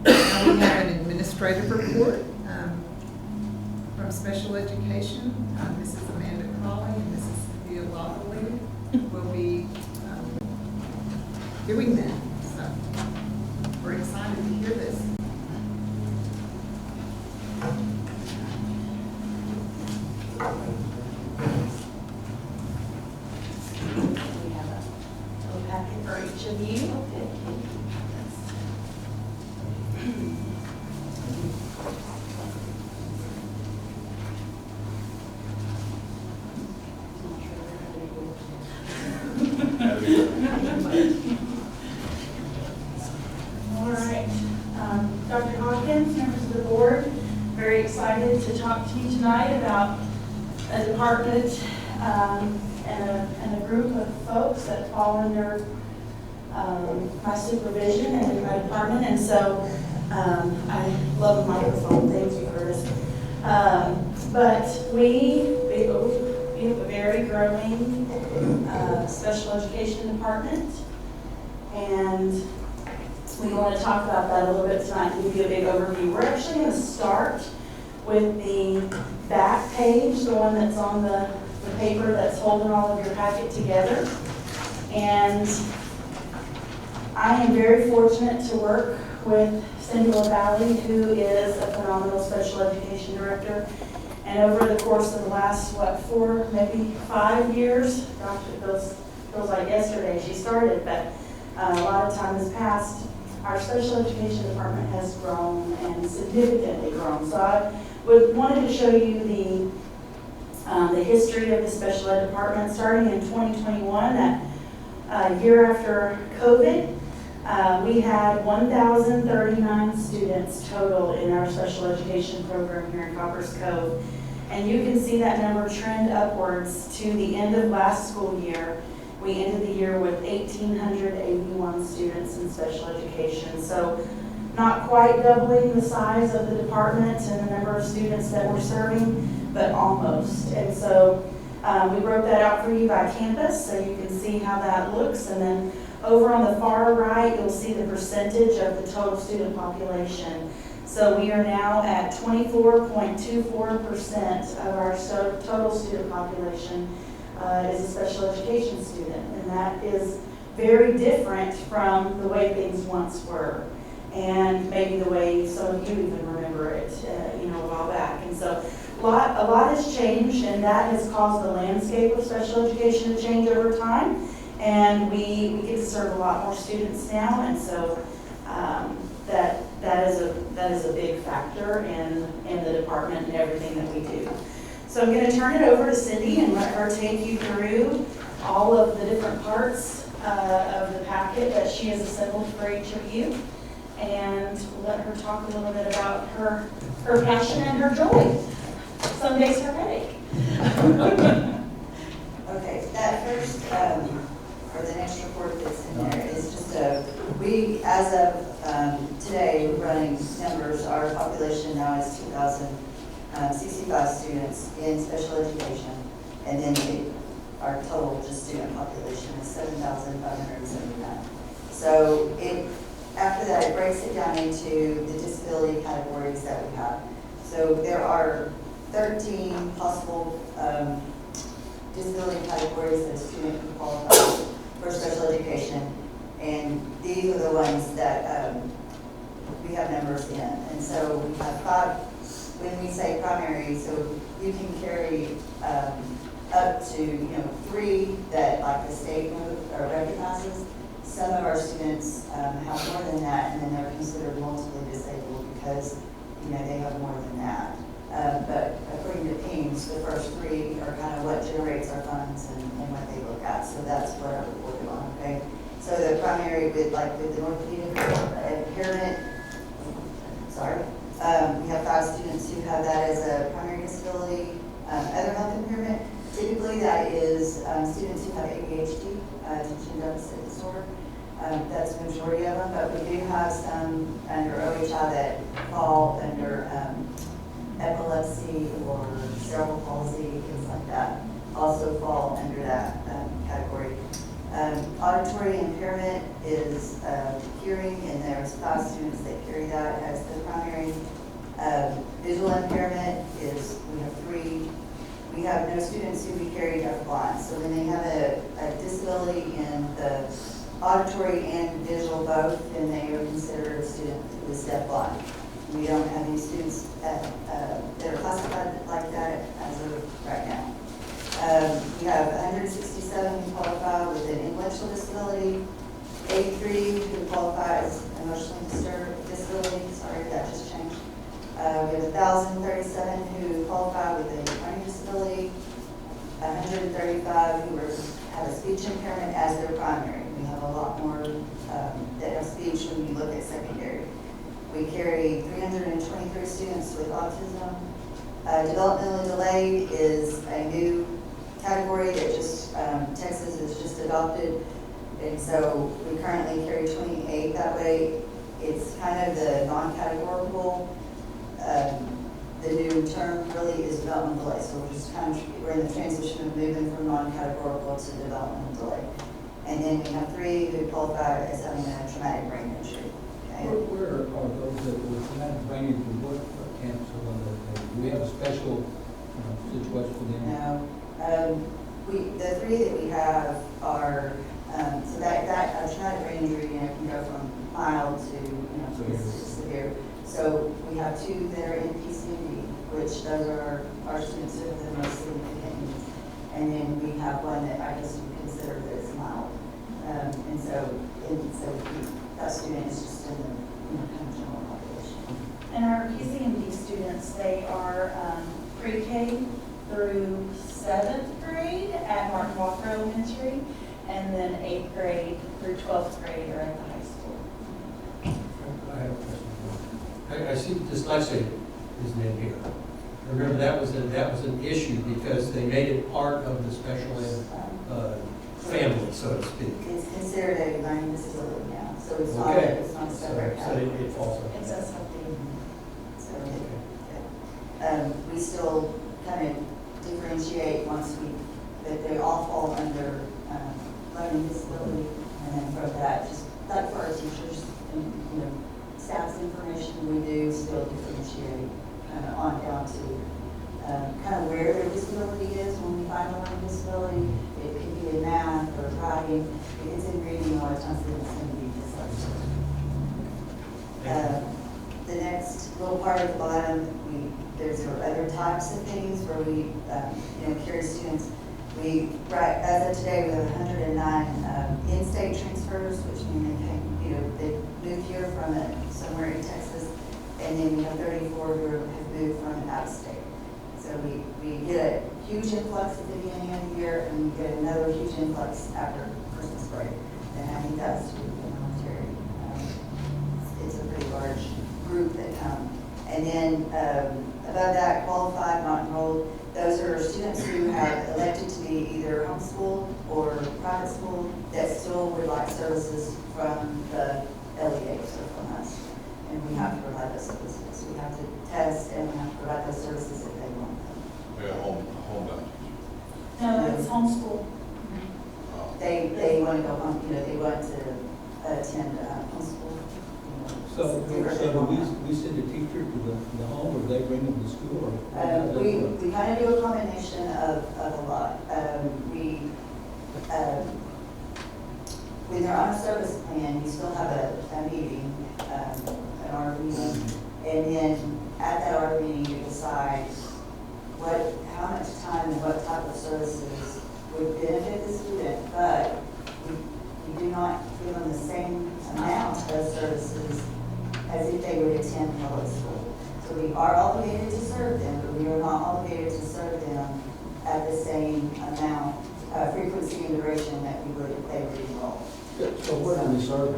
Now we have an administrative report from special education. Mrs. Amanda Crawley and Mrs. Cynthia Lockley will be doing that. So we're excited to hear this. We have a little packet for each of you. excited to talk to you tonight about a department and a group of folks that fall under my supervision and in my department. And so I love the microphone. Thank you, Curtis. But we have a very growing special education department, and we want to talk about that a little bit tonight and give you a big overview. We're actually going to start with the back page, the one that's on the paper that's holding all of your packet together. And I am very fortunate to work with Cindy LaValle, who is a phenomenal special education director. And over the course of the last, 4, maybe 5 years, gosh, it feels like yesterday she started, but a lot of time has passed. Our special education department has grown and significantly grown. So I wanted to show you the history of the special ed department. Starting in 2021, that year after COVID, we had 1,039 students total in our special education program here in Copperas Cove. And you can see that number trend upwards to the end of last school year. We ended the year with 1,881 students in special education. So not quite doubling the size of the department and the number of students that we're serving, but almost. And so we broke that out for you by campus so you can see how that looks. And then over on the far right, you'll see the percentage of the total student population. So we are now at 24.24% of our total student population is a special education student. And that is very different from the way things once were. And maybe the way some of you even remember it, a while back. And so a lot has changed, and that has caused the landscape of special education to change over time. And we get to serve a lot more students now, and so that is a big factor in the department and everything that we do. So I'm going to turn it over to Cindy and let her take you through all of the different parts of the packet that she has assembled for each of you, and let her talk a little bit about her passion and her joy. Some days her headache. Okay, that first, or the next report that's in there is just we, as of today, running numbers, our population now is 2,065 students in special education, and then our total just student population is 7,579. So after that, it breaks it down into the disability categories that we have. So there are 13 possible disability categories that a student can qualify for special education, and these are the ones that we have numbers in. And so we have 5, when we say primary, so you can carry up to 3 that like the state recognizes. Some of our students have more than that, and then they're considered multiply disabled because they have more than that. But according to PIMS, the first 3 are kind of what generates our funds and what they look at. So that's what I reported on, okay? So the primary with the orthopedic impairment, we have 5 students who have that as a primary disability. Other health impairment, typically that is students who have ADHD, attention deficit disorder. That's the majority of them, but we do have some under OHI that fall under epilepsy or cerebral palsy, things like that, also fall under that category. Auditory impairment is hearing, and there's 5 students that carry that as the primary. Visual impairment is, we have 3. We have no students who we carry deafblind. So when they have a disability in the auditory and visual both, then they are considered a student who is deafblind. We don't have any students that are classified like that as of right now. We have 167 who qualify with an intellectual disability, 83 who qualify as emotionally disturbed disability. Sorry, that just changed. We have 1,037 who qualify with a learning disability, 135 who have a speech impairment as their primary. We have a lot more that have speech when you look at secondary. We carry 323 students with autism, Developmentally delayed is a new category that just, Texas has just adopted. And so we currently carry 28 that way. It's kind of the non-categorical. The new term really is developmental delay. So we're in the transition of moving from non-categorical to developmental delay. And then we have 3 who qualify as having a traumatic brain injury. Okay? Where are those that were traumatic brain injury, what camps are on that? Do we have a special situation for them? No. The 3 that we have are, so that traumatic brain injury, can go from mild to, severe. So we have 2 that are in PCD, which those are our students with the most significant needs. And then we have one that I guess you consider that is mild. And so that student is just in the kind of general population. And our PCMD students, they are pre-K through 7th grade at Martin Walker Elementary, and then 8th grade through 12th grade are at the high school. I have a question. I see dyslexia isn't in here. Remember, that was an issue because they made it part of the special ed family, so to speak. It's considered a learning disability now, so it's not, Okay. it's not a separate So category. it falls under It's that. a something. So, we still kind of differentiate once that they all fall under, learning disability. And then from that, just like for our teachers and, staff's information, we do still differentiate kind of on down to, kind of where their disability is when we find a learning disability. It could be in math or writing. If it's in reading, a lot of times then it's going to be dyslexia. The next little part at the bottom, there's other types of things where we, carry students. As of today, we have 109 in-state transfers, which mean they came, they moved here from somewhere in Texas, and then we have 34 who have moved from out of state. So we get a huge influx at the beginning of the year, and we get another huge influx after Christmas break. And I think that's due to the military. It's a pretty large group that come. And then above that, qualified, not enrolled, those are students who have elected to be either homeschooled or private school that still would like services from the LEA, so from us. And we have to provide those services. So we have to test and we have to provide those services if they want them. We got home down. No, it's homeschool. They want to go home, they want to attend homeschool. So do we send a teacher to the home, or they bring them to school, or? We kind of do a combination of a lot. When they're on a service plan, you still have a meeting, an ARD meeting, and then at that ARD meeting, you decide how much time and what type of services would benefit the student, but we do not give them the same amount of services as if they would attend public school. So we are obligated to serve them, but we are not obligated to serve them at the same amount, frequency and duration that we would if they were enrolled. So where do we serve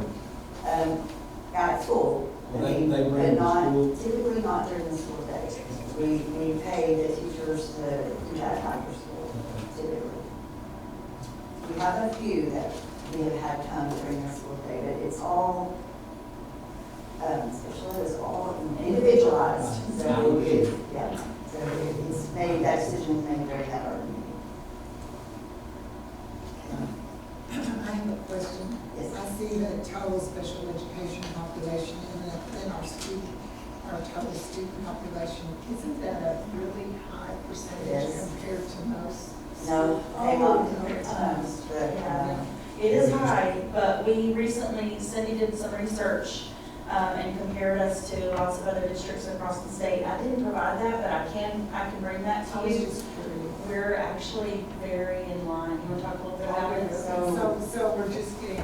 them? At school. Well, they bring them to school? Typically not during the school day. We pay the teachers to do that after school, typically. We have a few that we have had come during the school day, but it's all, special ed is all individualized. So, yeah, so it's made, that decision is made during that ARD meeting. I have a question. Yes. I see the total special education population in our total student population. Isn't that a really high percentage Yes. compared to most? No, they not compared to most, but, It is high, but we recently, Cindy did some research and compared us to lots of other districts across the state. I didn't provide that, but I can bring that I to was you. just curious. We're actually very in line. You want to talk a little bit about it? So we're just getting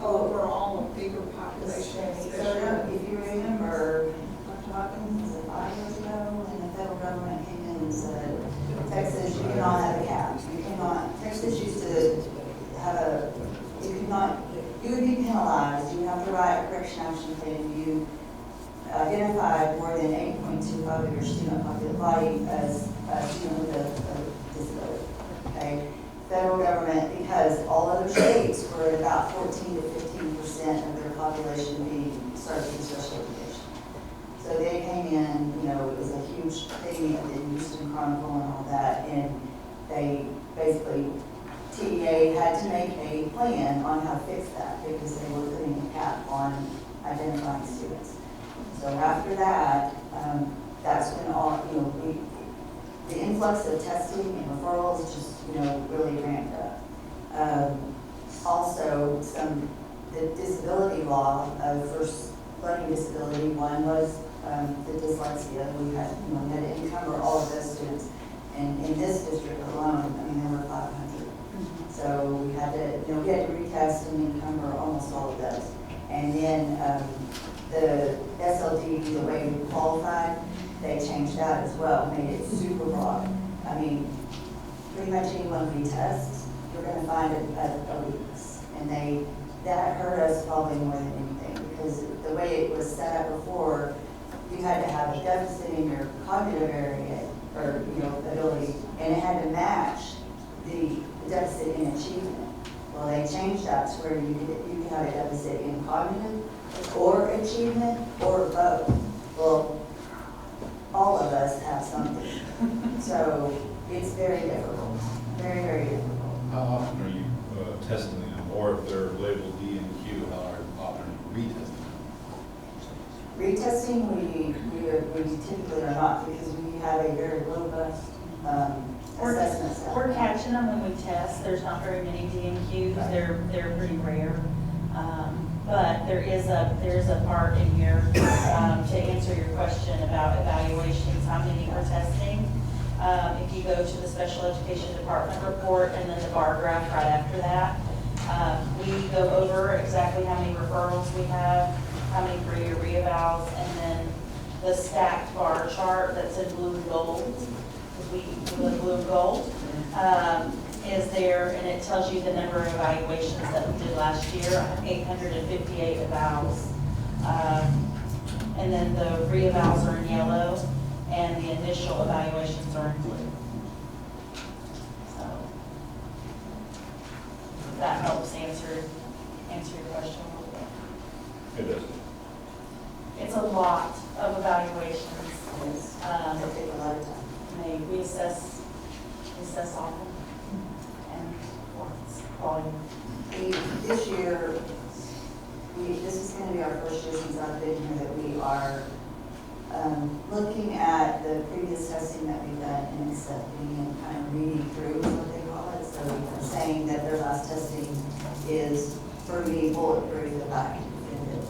overall a bigger population. So if you remember, Dr. Hawkins, was it 5 years ago, when the federal government came in and said, Texas, you cannot have a cap. Texas used to have you would be penalized. You would have to write a correction action plan. You identified more than 8.25 of your student body as student with a disability, okay? Federal government, because all other states were at about 14 to 15% of their population being started in special education. So they came in, you know, it was a huge thing in the Houston Chronicle and all that, and they basically, TEA had to make a plan on how to fix that because they were putting a cap on identifying students. So after that, that's when all, you know, the influx of testing and referrals just, you know, really ramped up. Also, the disability law of first learning disability, one was the dyslexia. We had, you know, we had to encumber all of those students. And in this district alone, I mean, there were 500. So we had to, you know, we had to retest and encumber almost all of those. And then the SLD, the way we qualified, they changed that as well, made it super broad. I mean, pretty much anyone we test, you're going to find a weakness. And that hurt us probably more than anything because the way it was set up before, you had to have a deficit in your cognitive area or, you know, ability, and it had to match the deficit in achievement. Well, they changed that to where you could have a deficit in cognitive or achievement or both. Well, all of us have something. So it's very difficult, very, very difficult. How often are you testing them? Or if they're labeled D and Q, how often are you retesting them? Retesting, we typically are not because we have a very robust assessment center. We're catching them when we test. There's not very many DNQs. They're pretty rare. But there is a part in here to answer your question about evaluations, how many we're testing. If you go to the special education department report and then the bar graph right after that, we go over exactly how many referrals we have, how many 3-year reevals, and then the stacked bar chart that's in blue and gold, because we do blue and gold, is there, and it tells you the number of evaluations that we did last year, 858 evals. And then the reevals are in yellow, and the initial evaluations are in blue. So that helps answer your question a little bit. It does. It's a lot of evaluations. Yes, they take a lot of time. We assess often and volume. This year, this is going to be our first year since I've been here that we are looking at the previous testing that we've done and accepting and kind of reading through is what they call it. So saying that their last testing is for me bulletproof if I can defend it.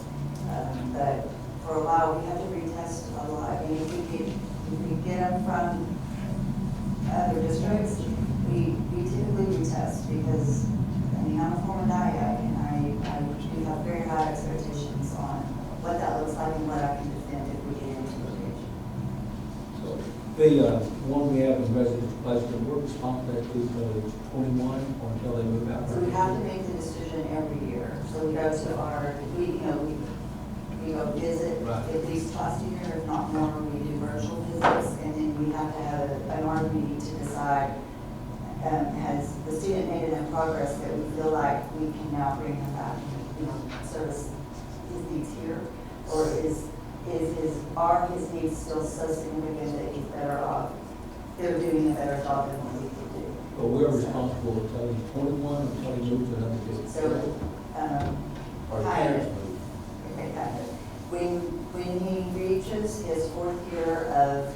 But for a while, we had to retest a lot. I mean, if we get them from other districts, we typically retest because, I mean, I'm a former DIAC and we have very high expectations on what that looks like and what I can defend if we get into litigation. So the one we have in residential placement, we're responsible to age 21 or until they move out. So we have to make the decision every year. So we go to we go visit Right. at least twice a year, if not more. We do virtual visits, and then we have to have an ARD meeting to decide, has the student made enough progress that we feel like we can now bring him back, you know, service his needs here? Or are his needs still so significant that he's better off, they're doing a better job than what we could do? But we're responsible until he's 21 until he moves to another district. So, Or the kind parents of. move. Okay, kind of. When he reaches his 4th year of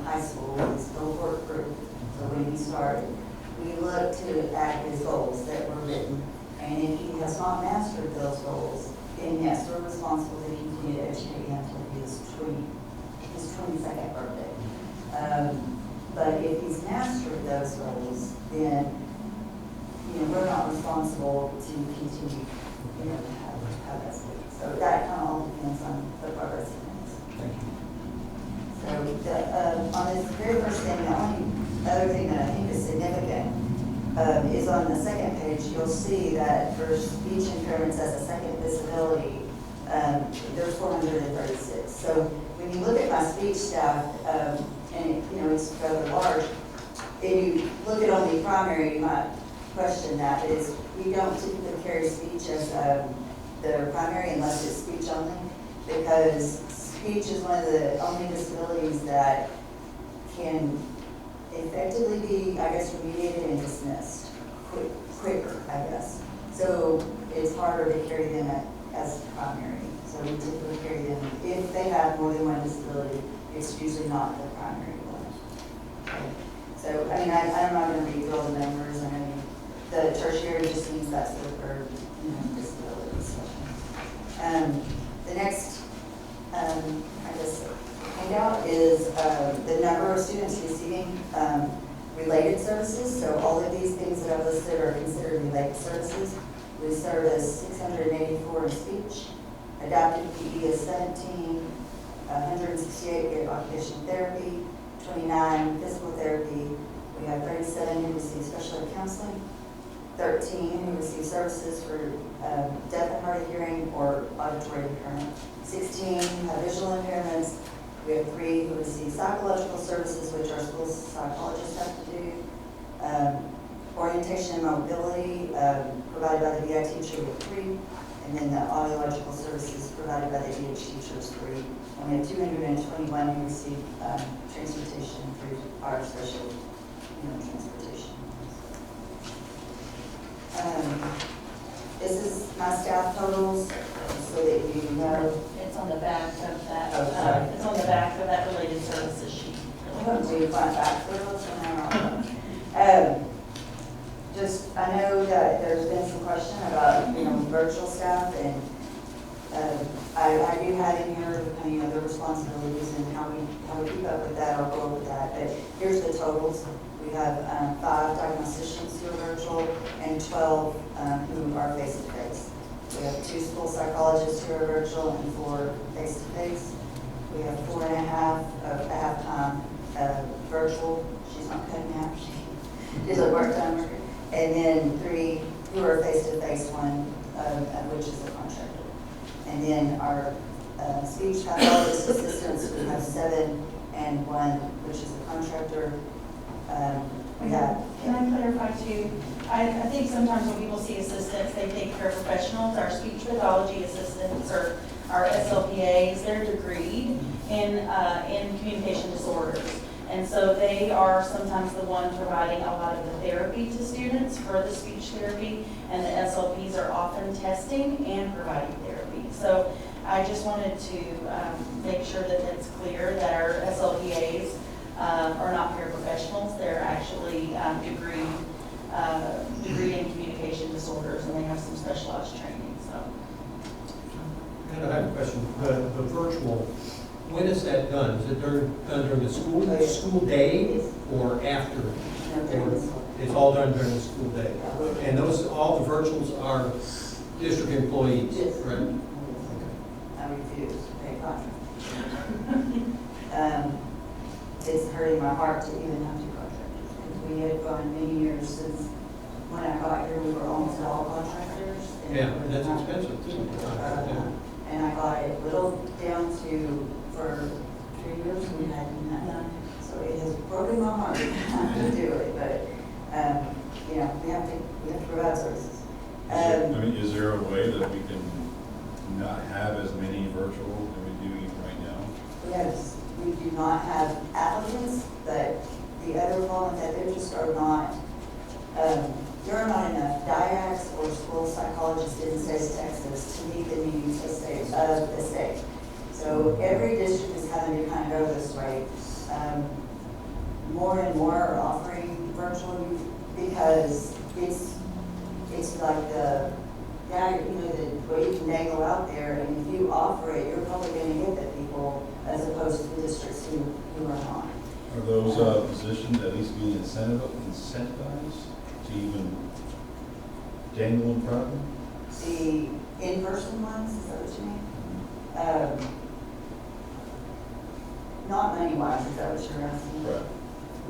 high school, his cohort group, so when he started, we look at his goals that were written. And if he has not mastered those goals, then yes, we're responsible to continue to educate him until his 22nd birthday. But if he's mastered those goals, then, you know, we're not responsible to continue, you know, to have that school. So that kind of all depends on the progress he makes. Thank you. So on this very first thing, the only other thing that I think is significant is on the second page, you'll see that for speech impairments as a second disability, there's 436. So when you look at my speech staff, and it's rather large, if you look at only primary, you might question that, but we don't typically carry speech as the primary unless it's speech only, because speech is one of the only disabilities that can effectively be, I guess, remediated and dismissed quicker, I guess. So it's harder to carry them as primary. So we typically carry them, if they have more than one disability, it's usually not the primary one. Okay. So, I mean, I'm not going to read all the numbers. I mean, the tertiary just means that's the third disability. So, the next, I guess, handout is the number of students receiving related services. So all of these things that I've listed are considered related services. We service 684 in speech, adapted PE is 17, 168 get occupational therapy, 29 physical therapy. We have 37 who receive special ed counseling, 13 who receive services for deaf and hard of hearing or auditory impairment, 16 have visual impairments. We have 3 who receive psychological services, which our school psychologists have to do. Orientation and mobility provided by the VI teacher with 3. And then the audiological services provided by the EH teachers 3. And we have 221 who receive transportation through our special transportation. This is my staff totals so that you know. It's on the back of that, Oh, sorry. it's on the back of that related services sheet. Do you find back totals? Just, I know that there's been some question about, virtual staff, and I do have in here, the responsibilities and how we keep up with that. I'll go over that, but here's the totals. We have 5 diagnosticians who are virtual and 12 who are face-to-face. We have 2 school psychologists who are virtual and 4 face-to-face. We have 4.5 of half-time virtual. She's not cutting out. She's a part-time worker. And then 3 who are face-to-face, 1 which is a contractor. And then our speech pathologist assistants, we have 7 and 1 which is a contractor. We have. Can I clarify too? I think sometimes when people see assistants, they think paraprofessionals. Our speech pathology assistants or our SLPAs, they're degreed in communication disorders. And so they are sometimes the one providing a lot of the therapy to students for the speech therapy, and the SLPs are often testing and providing therapy. So I just wanted to make sure that it's clear that our SLPAs are not paraprofessionals. They're actually degree in communication disorders, and they have some specialized training. So. And I have a question. The virtual, when is that done? Is it done during the school day or after? Or it's all done during the school day? And all the virtuals are district employees, Yes. correct? I refuse to pay contract. It's hurting my heart to even have to contractors. We had gone many years since when I got here, we were almost all contractors. Yeah, and that's expensive too. And I got it whittled down to, for 3 years, we had none. So it has broken my heart to do it, but, we have to provide services. Is there a way that we can not have as many virtual as we do right now? Yes, we do not have applicants, but the other problem that there just are not, there are not enough DIACs or school psychologists in the state of Texas to meet the needs of the state. So every district is having to kind of go this way. More and more are offering virtual because it's like the way you can dangle out there, and if you offer it, you're probably going to get the people as opposed to the districts who are not. Are those positions at least being incentivized to even dangle in front of them? The in-person ones, is that what you mean? Not money-wise, is that what you're asking? Right.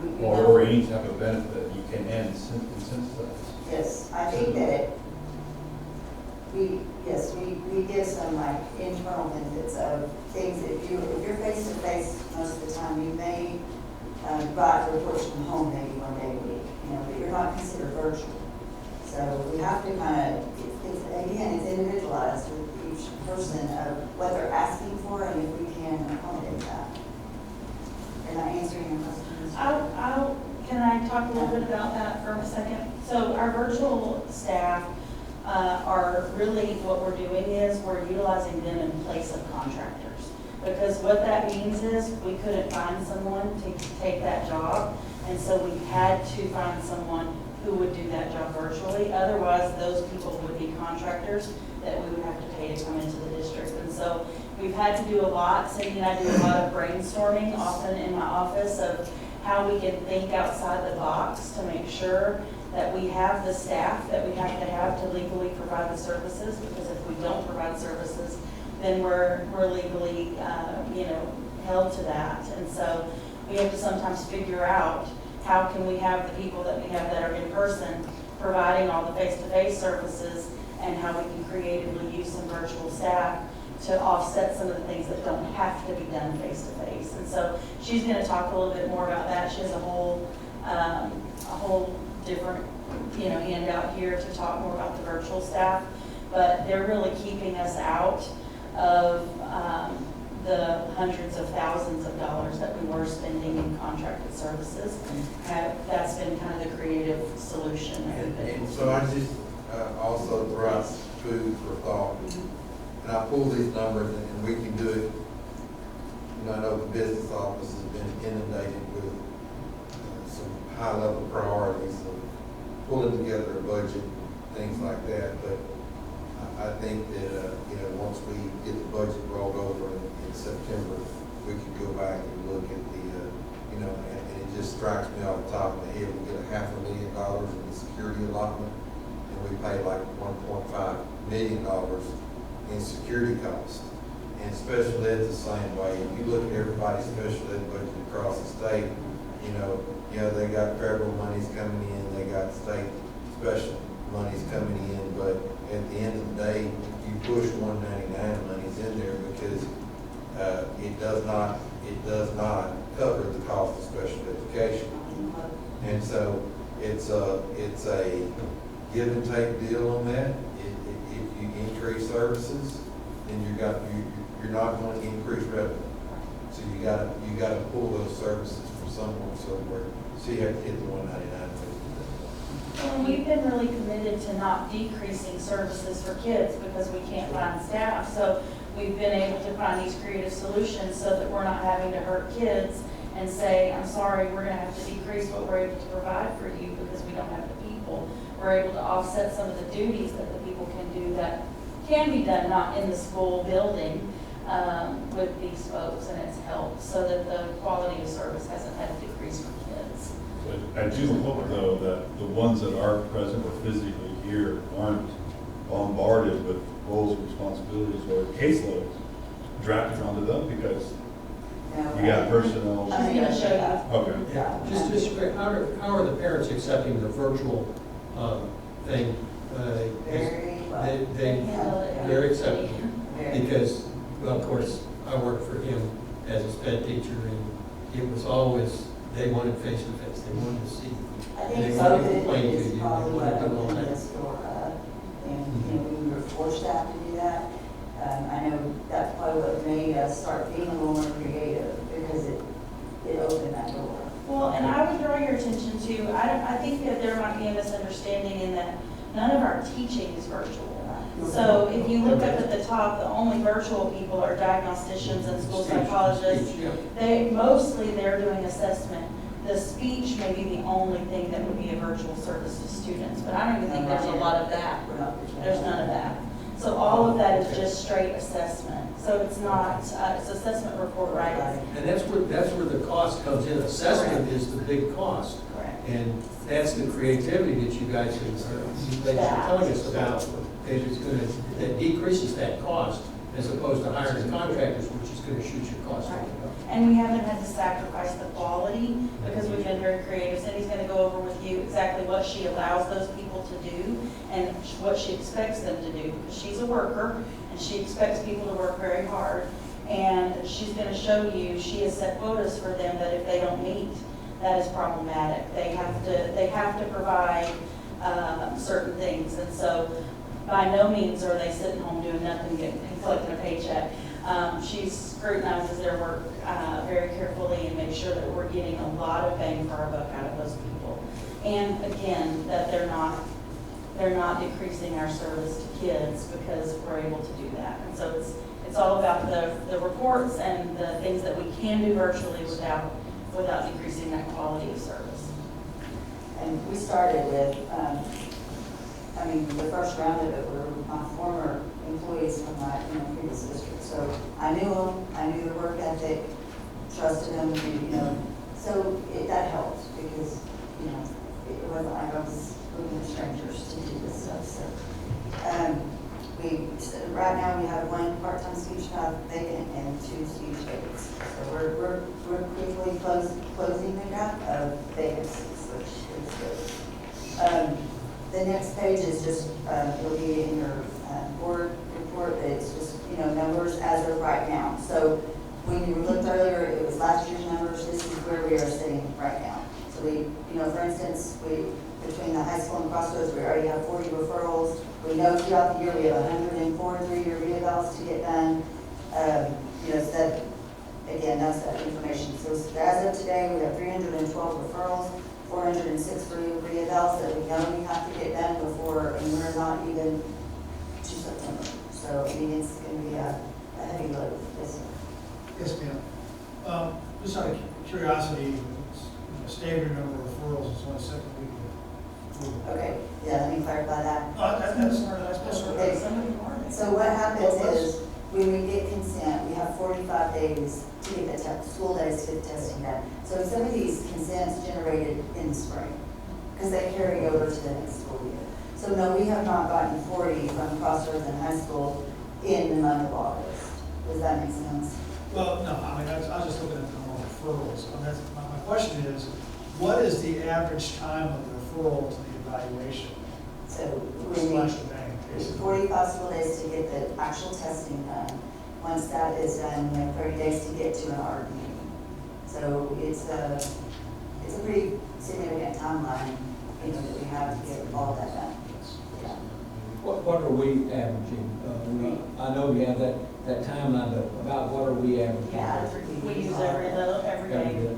We Or know- any type of benefit you can incentivize. Yes, I think that we give some like internal benefits of things. If you're face to face most of the time, you may write reports from home maybe one day a week, but you're not considered virtual. So we have to kind of, it's individualized with each person of what they're asking for and if we can accommodate that. Am I answering your questions? Can I talk a little bit about that for a second? So our virtual staff are really, what we're doing is we're utilizing them in place of contractors. Because what that means is we couldn't find someone to take that job. And so we had to find someone who would do that job virtually. Otherwise, those people would be contractors that we would have to pay to come into the district. And so we've had to do a lot. Cindy and I do a lot of brainstorming often in my office of how we can think outside the box to make sure that we have the staff that we have to legally provide the services, because if we don't provide services, then we're legally, held to that. And so we have to sometimes figure out how can we have the people that we have that are in person providing all the face-to-face services, and how we can creatively use some virtual staff to offset some of the things that don't have to be done face-to-face. And so she's going to talk a little bit more about that. She has a whole different, handout here to talk more about the virtual staff. But they're really keeping us out of the hundreds of thousands of dollars that we were spending in contracted services. That's been kind of the creative solution. And so I just also throw out food for thought. And I pull these numbers, and we can do it. I know the business office has been inundated with some high-level priorities of pulling together a budget, things like that. But I think that once we get the budget rolled over in September, we can go back and look at the and it just strikes me off the top of the head. We get $500,000 in the security allotment, and we pay like $1.5 million in security costs. And special ed the same way. If you look at everybody's special ed budget across the state, they got federal monies coming in, they got state special monies coming in, but at the end of the day, you push 199 monies in there because it does not cover the cost of special education. And so it's a give and take deal on that. If you increase services, then you're not going to increase revenue. So you got to pull those services from somewhere. So you have to hit the 199. And we've been really committed to not decreasing services for kids because we can't find staff. So we've been able to find these creative solutions so that we're not having to hurt kids and say, I'm sorry, we're going to have to decrease what we're able to provide for you because we don't have the people. We're able to offset some of the duties that the people can do that can be done not in the school building with these folks, and it's helped so that the quality of service hasn't had to decrease for kids. But I do hope, though, that the ones that are present or physically here aren't bombarded with roles and responsibilities or caseloads drafted onto them because you got personnel. She's going to show you. Okay. Yeah, just quick, how are the parents accepting the virtual thing? Very well. They're accepting it because, well, of course, I worked for him as a sped teacher, and it was always, they wanted face-to-face, they wanted to see you. I And think they some wanted of to it complain to is you, they probably what wanted to do all opened that. this door up, and, we were forced to have to do that. I know that's probably what made us start being a little more creative, because it opened that door. Well, and I would draw your attention to, I think that there might be a misunderstanding in that none of our teaching is virtual. So if you look up at the top, the only virtual people are diagnosticians and school psychologists. They're doing assessment. The speech may be the only thing that would be a virtual service to students, but I don't even think there's a lot of that. There's none of that. So all of that is just straight assessment. So it's not, it's assessment report writing. And that's where the cost comes in. Assessment is the big cost. Correct. And that's the creativity that you guys are telling us about. That decreases that cost as opposed to hiring contractors, which is going to shoot your cost up. And we haven't had to sacrifice the quality because we've been very creative. Cindy's going to go over with you exactly what she allows those people to do and what she expects them to do, because she's a worker and and she expects people to work very hard. And she's gonna show you, she has set quotas for them that if they don't meet, that is problematic. They have to provide certain things. And so by no means are they sitting home doing nothing, collecting a paycheck. She scrutinizes their work very carefully and makes sure that we're getting a lot of bang for our buck out of those people. And again, that they're not decreasing our service to kids because we're able to do that. And so it's all about the reports and the things that we can do virtually without decreasing that quality of service. And we started with, the first round of it were my former employees from my previous district. So I knew them, I knew their work ethic, trusted them, so that helped because, it wasn't like I was looking at strangers to do this stuff. So right now we have 1 part-time speech vacant and 2 speech vacancies. So we're quickly closing the gap of vacancies, which is good. The next page is just, it'll be in your board report, but it's just, numbers as of right now. So when you looked earlier, it was last year's numbers, this is where we are sitting right now. So for instance, between the high school and Crossroads, we already have 40 referrals. We know throughout the year we have 104 3-year revals to get done. So that, again, that's that information. So as of today, we have 312 referrals, 406 revals that we know we have to get done before, and we're not even to September. So, it's going to be a heavy load this year. Yes, ma'am. Just out of curiosity, standard number of referrals is 1 second week. Okay, yeah, let me clarify that. That's Okay. So what happens is, when we get consent, we have 45 days to get the school days to get the testing done. So some of these consents generated in the spring, because they carry over to the next school year. So no, we have not gotten 40 from Crossroads and high school in the month of August. Does that make sense? Well, no, I was just looking at the normal referrals. My question is, what is the average time of the referral to the evaluation? So Slash the bank, there's basically. 45 school days to get the actual testing done. Once that is done, we have 30 days to get to an art meeting. So it's a pretty significant timeline, that we have to get all that done. Yeah. What are we averaging? I know we have that timeline, but about what are we averaging? Yeah, We use every day. Okay.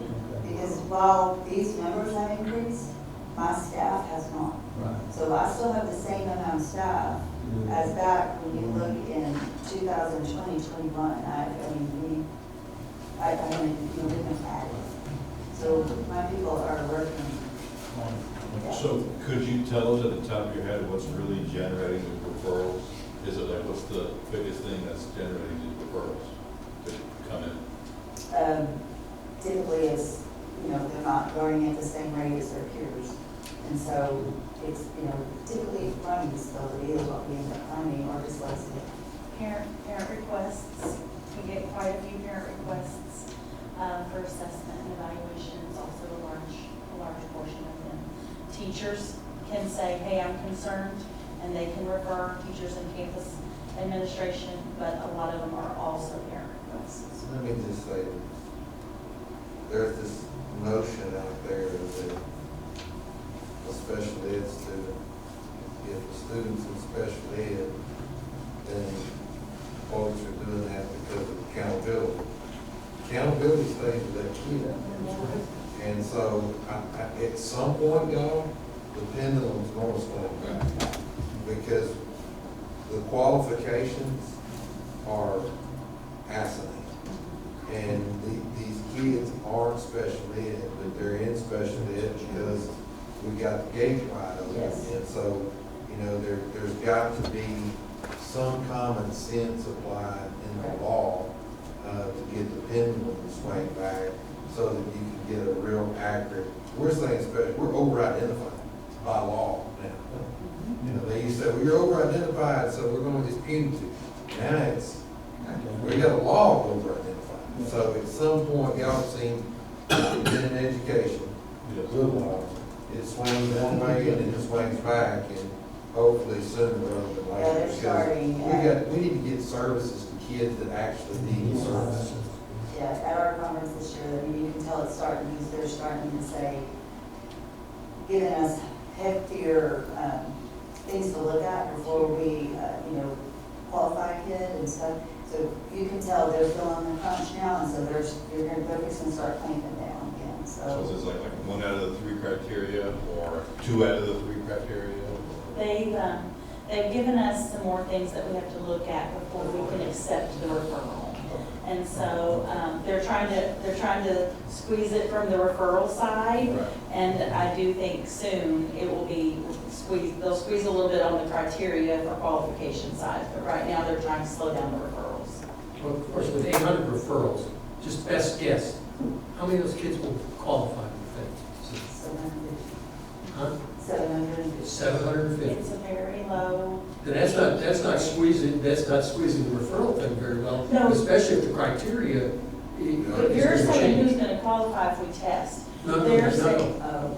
Because while these numbers have increased, my staff has not. Right. So I still have the same amount of staff as back when you look in 2020, 21. We can add it. So my people are working. Yeah. So could you tell us at the top of your head what's really generating the referrals? Is it like, what's the biggest thing that's generating these referrals to come in? Typically it's, they're not learning at the same rate as their peers. And so it's, typically learning disability is what we end up finding, or dyslexia. Parent requests, we get quite a few parent requests for assessment and evaluation. It's also a large portion of them. Teachers can say, hey, I'm concerned, and they can refer teachers and campus administration, but a lot of them are also parent requests. Let me just say, there's this notion out there that a special ed student, if the student's in special ed, then folks are doing that because of accountability. Accountability stays with that kid. And so, at some point, y'all, the pendulum's going to swing back. Because the qualifications are asinine. And these kids aren't special ed, but they're in special ed because we got the gate wide open. Yes. And so, there's got to be some common sense applied in the law to get the pendulum to swing back so that you can get a real accurate, we're saying special, we're over-identified by law now. They used to say, well, you're over-identified, so we're going to dispute you. Now we got a law over-identified. So at some point, y'all seen, in an education, good law, it swings one way and then it swings back. And hopefully sooner rather than later. Yeah, they're because starting, we need to get services to kids that actually need services. yeah, at our conference this year, I mean, you can tell it's starting because they're starting to say, giving us heftier, things to look at before we, qualify a kid and stuff. So you can tell they're feeling the crunch now, and so you're gonna focus and start clamping down again, So so. is this like 1 out of the 3 criteria or 2 out of the 3 criteria? They've given us some more things that we have to look at before we can accept the referral. And so, they're trying to squeeze it from the referral side. Right. And I do think soon it will be squeezed, they'll squeeze a little bit on the criteria for qualification side. But right now, they're trying to slow down the referrals. Well, of course, with 800 referrals, just best guess, how many of those kids will qualify, you think? 750. Huh? 750. 750. It's a very low. Then that's not squeezing the referral thing very well, No. especially if the criteria But is you're going to saying who's change. going to qualify if we test. No, They're saying, no.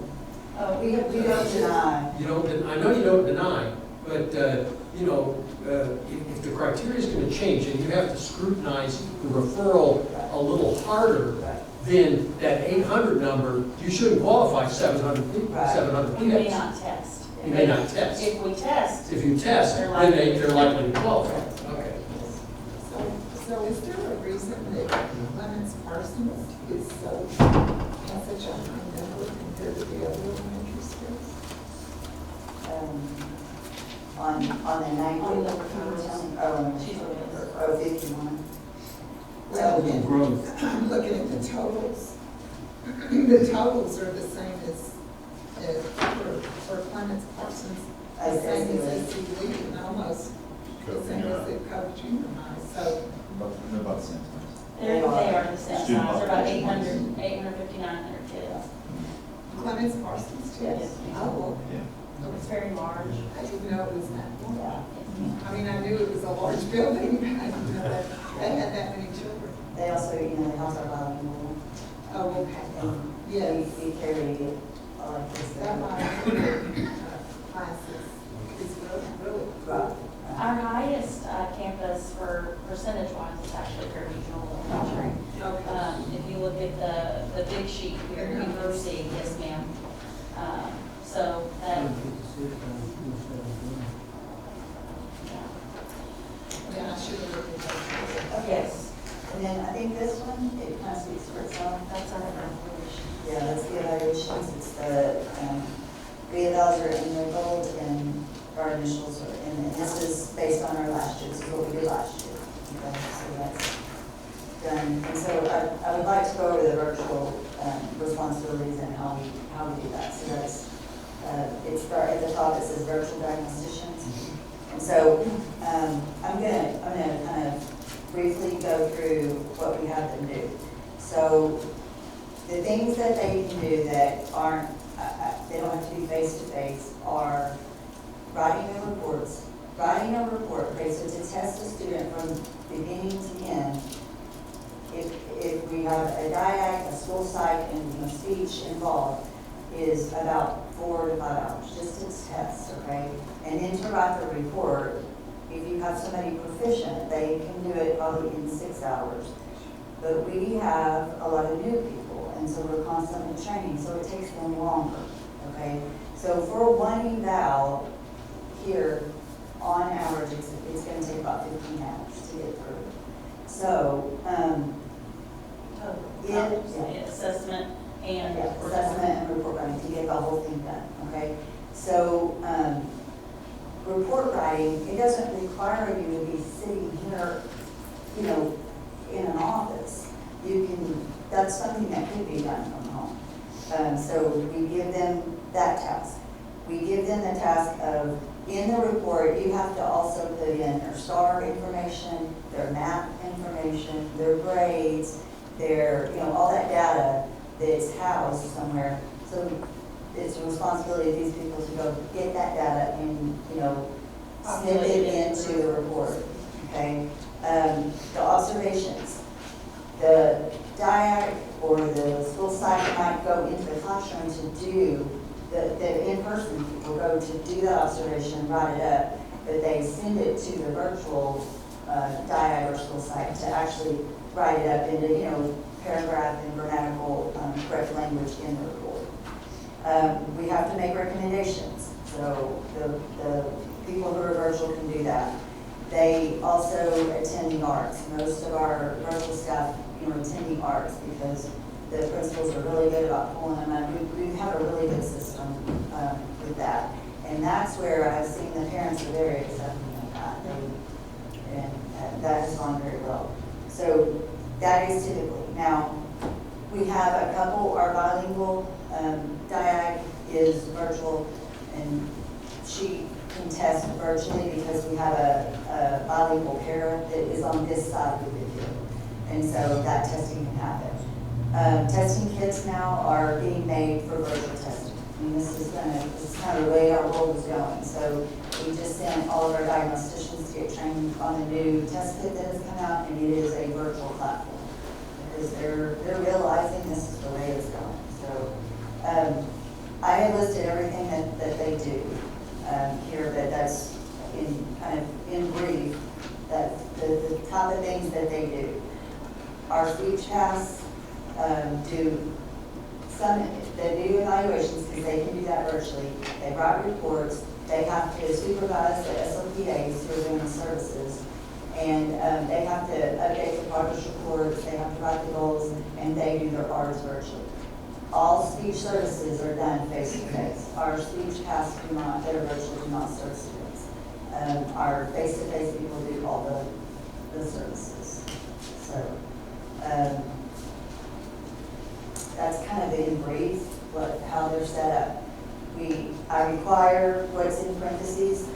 We don't deny. You don't, I know you don't deny, but, if the criteria is going to change and you have to scrutinize the referral a little harder, then that 800 number, you shouldn't qualify 700 people, Right. 700 we may kids. not test. You may not test. If we test, If you test, They're then likely. they're likely to qualify. Okay. So is there a reason that Clemens Parsons is so, has such a high number compared to the other elementary schools? On the night. On the referrals. She's looking at the 51. Well, Little again, growth. I'm looking at the totals. The totals are the same as for Clemens Parsons, the same as SC Lee, and almost the Cove same Junior as High. the Cove Junior High. So, They're about the same size. they are the same size. Student They're about population. 850, 900 kids. Clemens Parsons too? Yes. Oh, Yeah. It's very large. I didn't know it was that long. Yeah. I mean, I knew it was a large building, but I didn't know that they had that many children. They also, they also are bilingual. Oh, okay. And Yes. we carry this. That classes is really. Right. Our highest campus for percentage-wise is actually Fair Regional Elementary. Okay. If you look at the big sheet here, you will see, yes, ma'am. So that, Yeah, I should have looked at that. yes, And then I think this one, it kind of speaks for itself. that's our evaluation. Yeah, that's the evaluations. It's the re-evals are in the gold and our initials are in, and this is based on our last year. This is what we did last year. Okay, so that's done. And so I would like to go over the virtual responsibilities and how we do that. So that's, at the top it says virtual diagnosticians. And so I'm gonna kind of briefly go through what we have them do. So the things that they can do that aren't, they don't have to be face-to-face are writing their reports. Writing a report, okay, so to test a student from beginning to end, if we have a diag, a school psych, and speech involved, is about 4 to 5 hours, just to test, okay? And then to write the report, if you have somebody proficient, they can do it probably in 6 hours. But we have a lot of new people, and so we're constantly training, so it takes them longer, okay? So for one eval here, on average, it's gonna take about 15 hours to get through. So, Assessment and. yeah, assessment and report writing to get the whole thing done, okay? So, report writing, it doesn't require you to be sitting here, in an office. You can, that's something that could be done from home. So we give them that task. We give them the task of, in the report, you have to also put in their STAR information, their MAP information, their grades, their, all that data that's housed somewhere. So it's the responsibility of these people to go get that data and, snip it into the report, okay? The observations, the diag or the school psych might go into the classroom to do the in-person people go to do that observation, write it up, but they send it to the virtual DIAG or school site to actually write it up into, paragraph and grammatical correct language in the report. We have to make recommendations, so the people who are virtual can do that. They also attend the arts. Most of our virtual staff, attend the arts because the principals are really good about pulling them in. We have a really good system with that. And that's where I've seen the parents are very accepting of that. And that has gone very well. So that is typically. Now, we have a couple are bilingual. DIAG is virtual, and she can test virtually because we have a bilingual parent that is on this side of the video. And so that testing can happen. Testing kits now are being made for virtual testing. I mean, this is kind of the way our world is going. So we just sent all of our diagnosticians to get trained on the new test kit that has come out, and it is a virtual platform because they're realizing this is the way it's going. So I have listed everything that they do here, but that's in brief, that the type of things that they do. Our speech pass they do evaluations because they can do that virtually. They write reports. They have to supervise the SLPAs who are doing the services. And they have to update the progress reports. They have to write the goals, and they do their R's virtually. All speech services are done face-to-face. Our speech pass do not, they're virtual, do not serve students. Our face-to-face people do all the services. So that's kind of in brief how they're set up. I require what's in parentheses.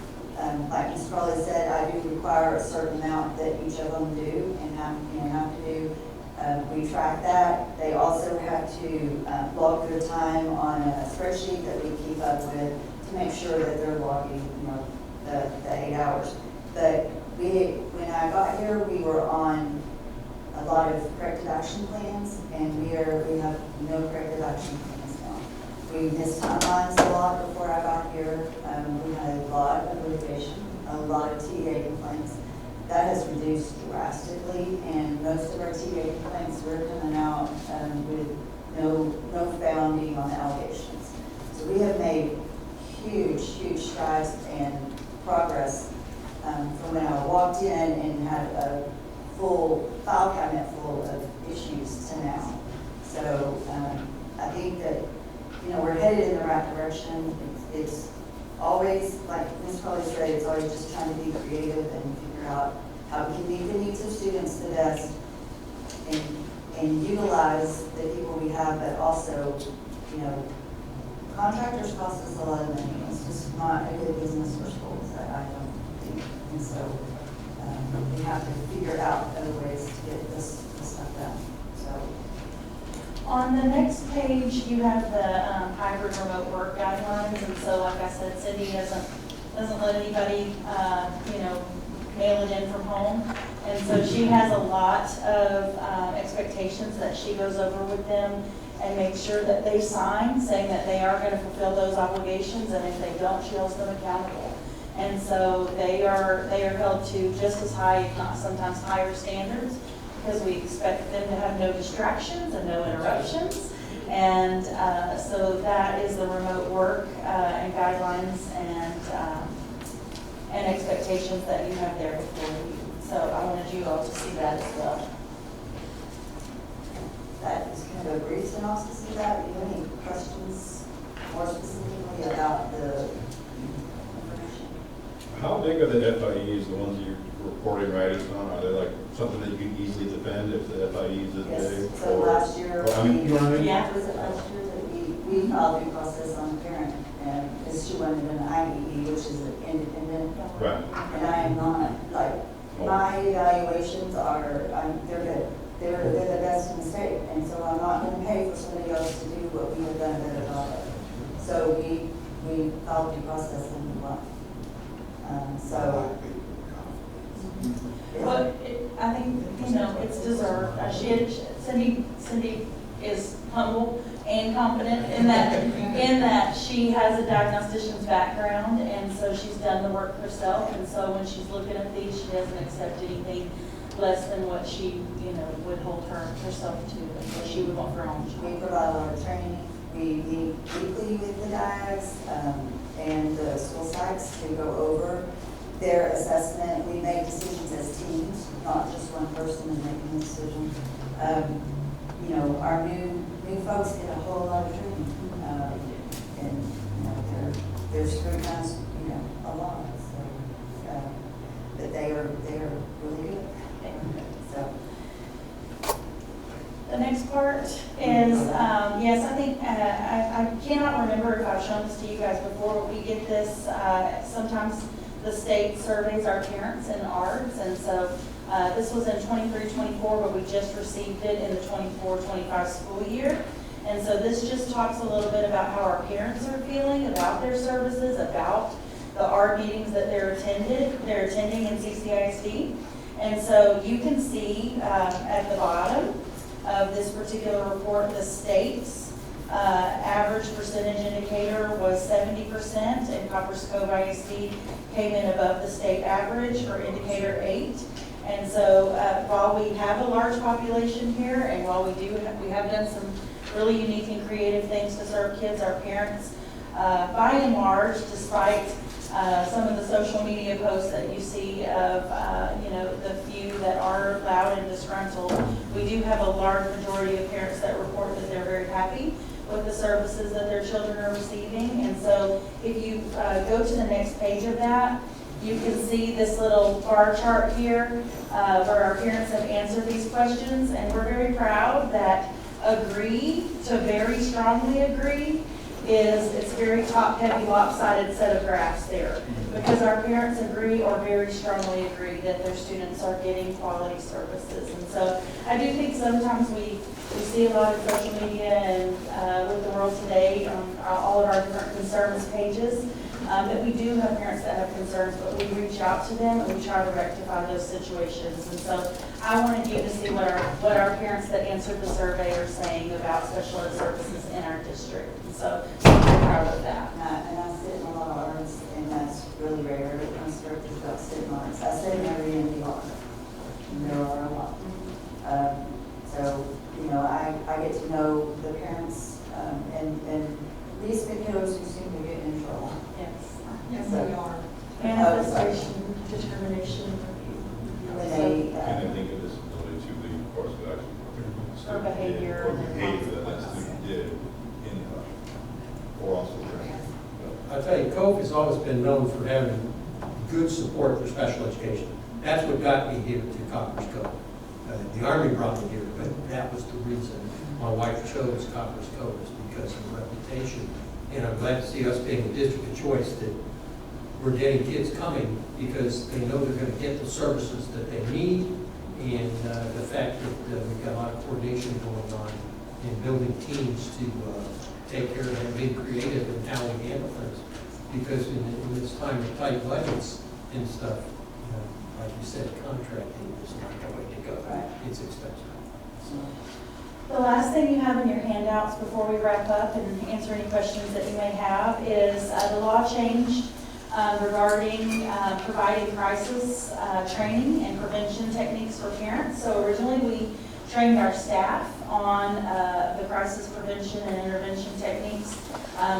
Like Ms. Crowley said, I do require a certain amount that each of them do and have to do. We track that. They also have to log their time on a spreadsheet that we keep up with to make sure that they're logging, the 8 hours. But when I got here, we were on a lot of corrective action plans, and we have no corrective action plans now. We missed timelines a lot before I got here. We had a lot of litigation, a lot of TA complaints. That has reduced drastically, and most of our TA complaints we're coming out with no founding on the allegations. So we have made huge strides and progress from when I walked in and had a full file cabinet full of issues to now. So I think that we're headed in the right direction. It's always, like Ms. Crowley said, it's always just trying to be creative and figure out how we can meet the needs of students the best and utilize the people we have, but also, contractors cost us a lot of money. It's just not a good business for schools, I don't think. And so we have to figure out other ways to get this stuff done. So. On the next page, you have the hybrid remote work guidelines, and so like I said, Cindy doesn't let anybody, mail it in from home. And so she has a lot of expectations that she goes over with them and makes sure that they sign, saying that they are going to fulfill those obligations, and if they don't, she holds them accountable. And so they are held to just as high, if not sometimes higher standards, because we expect them to have no distractions and no interruptions. And so that is the remote work and guidelines and expectations that you have there before you. So I wanted you all to see that as well. That is kind of a brief synopsis of that. Do you have any questions more specifically about the information? How big are the FIEs, the ones that you're reporting writings on? Are they like something that you can easily defend if the FIEs is big? Yes, so last year, Was it last year that we filed due process on a parent because she wanted an IEE, which is an independent. Right. And I am not, my evaluations are, they're good. They're the best in the state, and so I'm not going to pay for somebody else to do what we have done a better job of. So we filed due process and we won. But I think, it's deserved. Cindy is humble and confident in that she has a diagnostician's background, and so she's done the work herself, and so when she's looking at these, she doesn't accept anything less than what she, would hold herself to, and what she would want for her own. We provide a lot of training. We meet weekly with the DIACs and the school sites to go over their assessment. We make decisions as teams, not just one person is making the decision. Our new folks get a whole lot of training, and they're scrutinized, a lot. So, but they are really good. So. The next part is, yes, I think, I cannot remember if I've shown this to you guys before, but we get this, sometimes the state surveys our parents in arts, and so this was in 23-24, but we just received it in the 24-25 school year. And so this just talks a little bit about how our parents are feeling about their services, about the art meetings that they're attending in CCISD. And so you can see at the bottom of this particular report, the state's average percentage indicator was 70%, and Copperas Cove ISD came in above the state average for indicator 8. And so while we have a large population here, and while we have done some really unique and creative things to serve kids, our parents, by and large, despite some of the social media posts that you see of, the few that are loud and disgruntled, we do have a large majority of parents that report that they're very happy with the services that their children are receiving. And so if you go to the next page of that, you can see this little bar chart here where our parents have answered these questions, and we're very proud that agree to very strongly agree is, it's very top-heavy, lopsided set of graphs there, because our parents agree or very strongly agree that their students are getting quality services. And so I do think sometimes we see a lot of social media and with the world today on all of our different concerns pages, that we do have parents that have concerns, but we reach out to them and we try to rectify those situations. And so I wanted you to see what our parents that answered the survey are saying about special ed services in our district. And so I'm very proud of that. And I sit in a lot of arts, and that's really rare. I'm certain about sitting arts. I sit in every NPR, and there are a lot. So, I get to know the parents, and these videos who seem to get in trouble. Yes, So, we are. Manifestation, determination, When they, And I think of disability to the course of action. Or behavior. Or behavior that that student did in, or also training. I tell you, Cove has always been known for having good support for special education. That's what got me here to Copperas Cove. The Army brought me here, but that was the reason my wife chose Copperas Cove, is because of the reputation. And I'm glad to see us being a district of choice, that we're getting kids coming because they know they're going to get the services that they need, and the fact that we've got a lot of coordination going on in building teams to take care of them, being creative in how we handle things. Because in this time of tight budgets and stuff, like you said, contracting is not the way to go. Right. It's expensive. The last thing you have in your handouts before we wrap up and answer any questions that you may have is the law changed regarding providing crisis training and prevention techniques for parents. So originally we trained our staff on the crisis prevention and intervention techniques.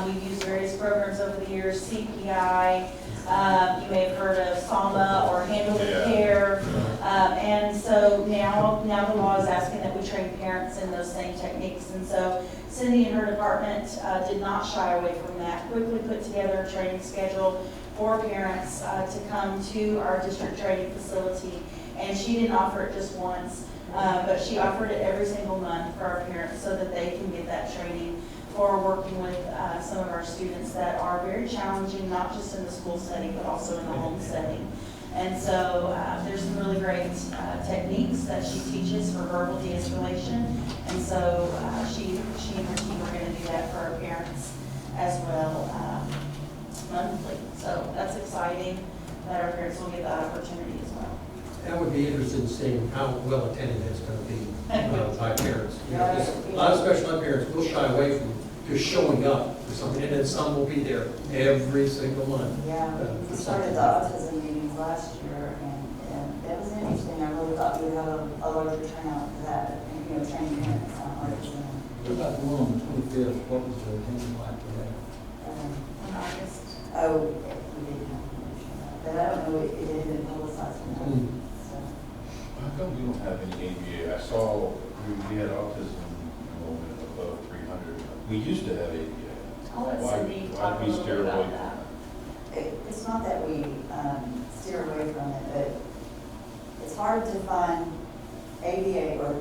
We've used various programs over the years, CPI, you may have heard of SAMA or Handle with Care. And so now the law is asking that we train parents in those same techniques. And so Cindy and her department did not shy away from that, quickly put together a training schedule for parents to come to our district training facility. And she didn't offer it just once, but she offered it every single month for our parents so that they can get that training for working with some of our students that are very challenging, not just in the school setting, but also in the home setting. And so there's some really great techniques that she teaches for verbal de-escalation. And so she and her team are going to do that for our parents as well monthly. So that's exciting that our parents will get that opportunity as well. That would be interesting in seeing how well attended it's gonna be by parents. You know, 'cause a lot of special ed parents will shy away from just showing up for something, and then some will be there every single month. Yeah, we started the autism meetings last year, and that was interesting. I really thought we would have a larger turnout for that, and, you know, training parents on autism. What about the one on the 25th? What was the attendance like for that? In August. Oh, we didn't have information on that, but I don't know, it had been publicized enough, Mm. so. How come we don't have any ABA? I saw we had autism enrollment above 300. We used to have ABA. I'll let Why- Cindy why talk a we little steer bit away about that. It's not that we steer away from it, but it's hard to find ABA or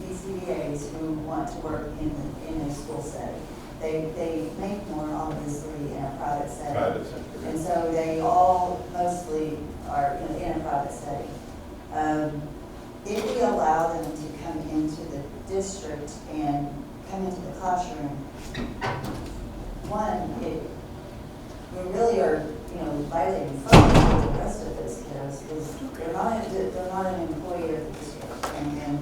BCBAs who want to work in a school setting. They make more obviously in a private setting. Private sector. And so they all mostly are in a private setting. If we allow them to come into the district and come into the classroom, one, we really are, violating federal with the rest of those kids, because they're not an employee of the district. And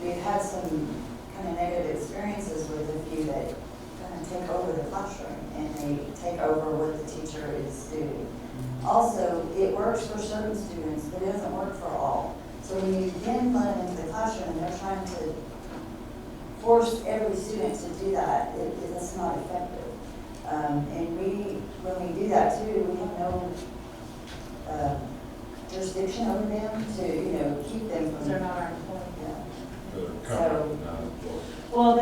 we've had some kind of negative experiences with a few that kind of take over the classroom, and they take over what the teacher is doing. Also, it works for certain students, but it doesn't work for all. So when you then let them into the classroom and they're trying to force every student to do that, it's not effective. And when we do that too, we have no jurisdiction over them to, keep them from. They're not our employee. Yeah. Company, not employee. Well,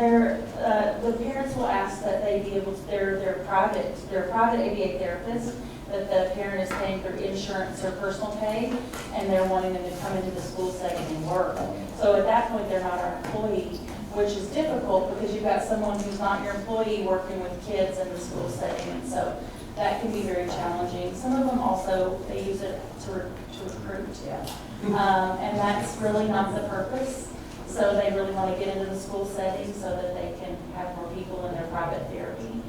the parents will ask that they be able to, they're private ABA therapists, that the parent is paying through insurance or personal pay, and they're wanting them to come into the school setting and work. So at that point, they're not our employee, which is difficult because you've got someone who's not your employee working with kids in the school setting, and so that can be very challenging. Some of them also, they use it to recruit. Yeah. And that's really not the purpose. So they really want to get into the school setting so that they can have more people in their private therapy.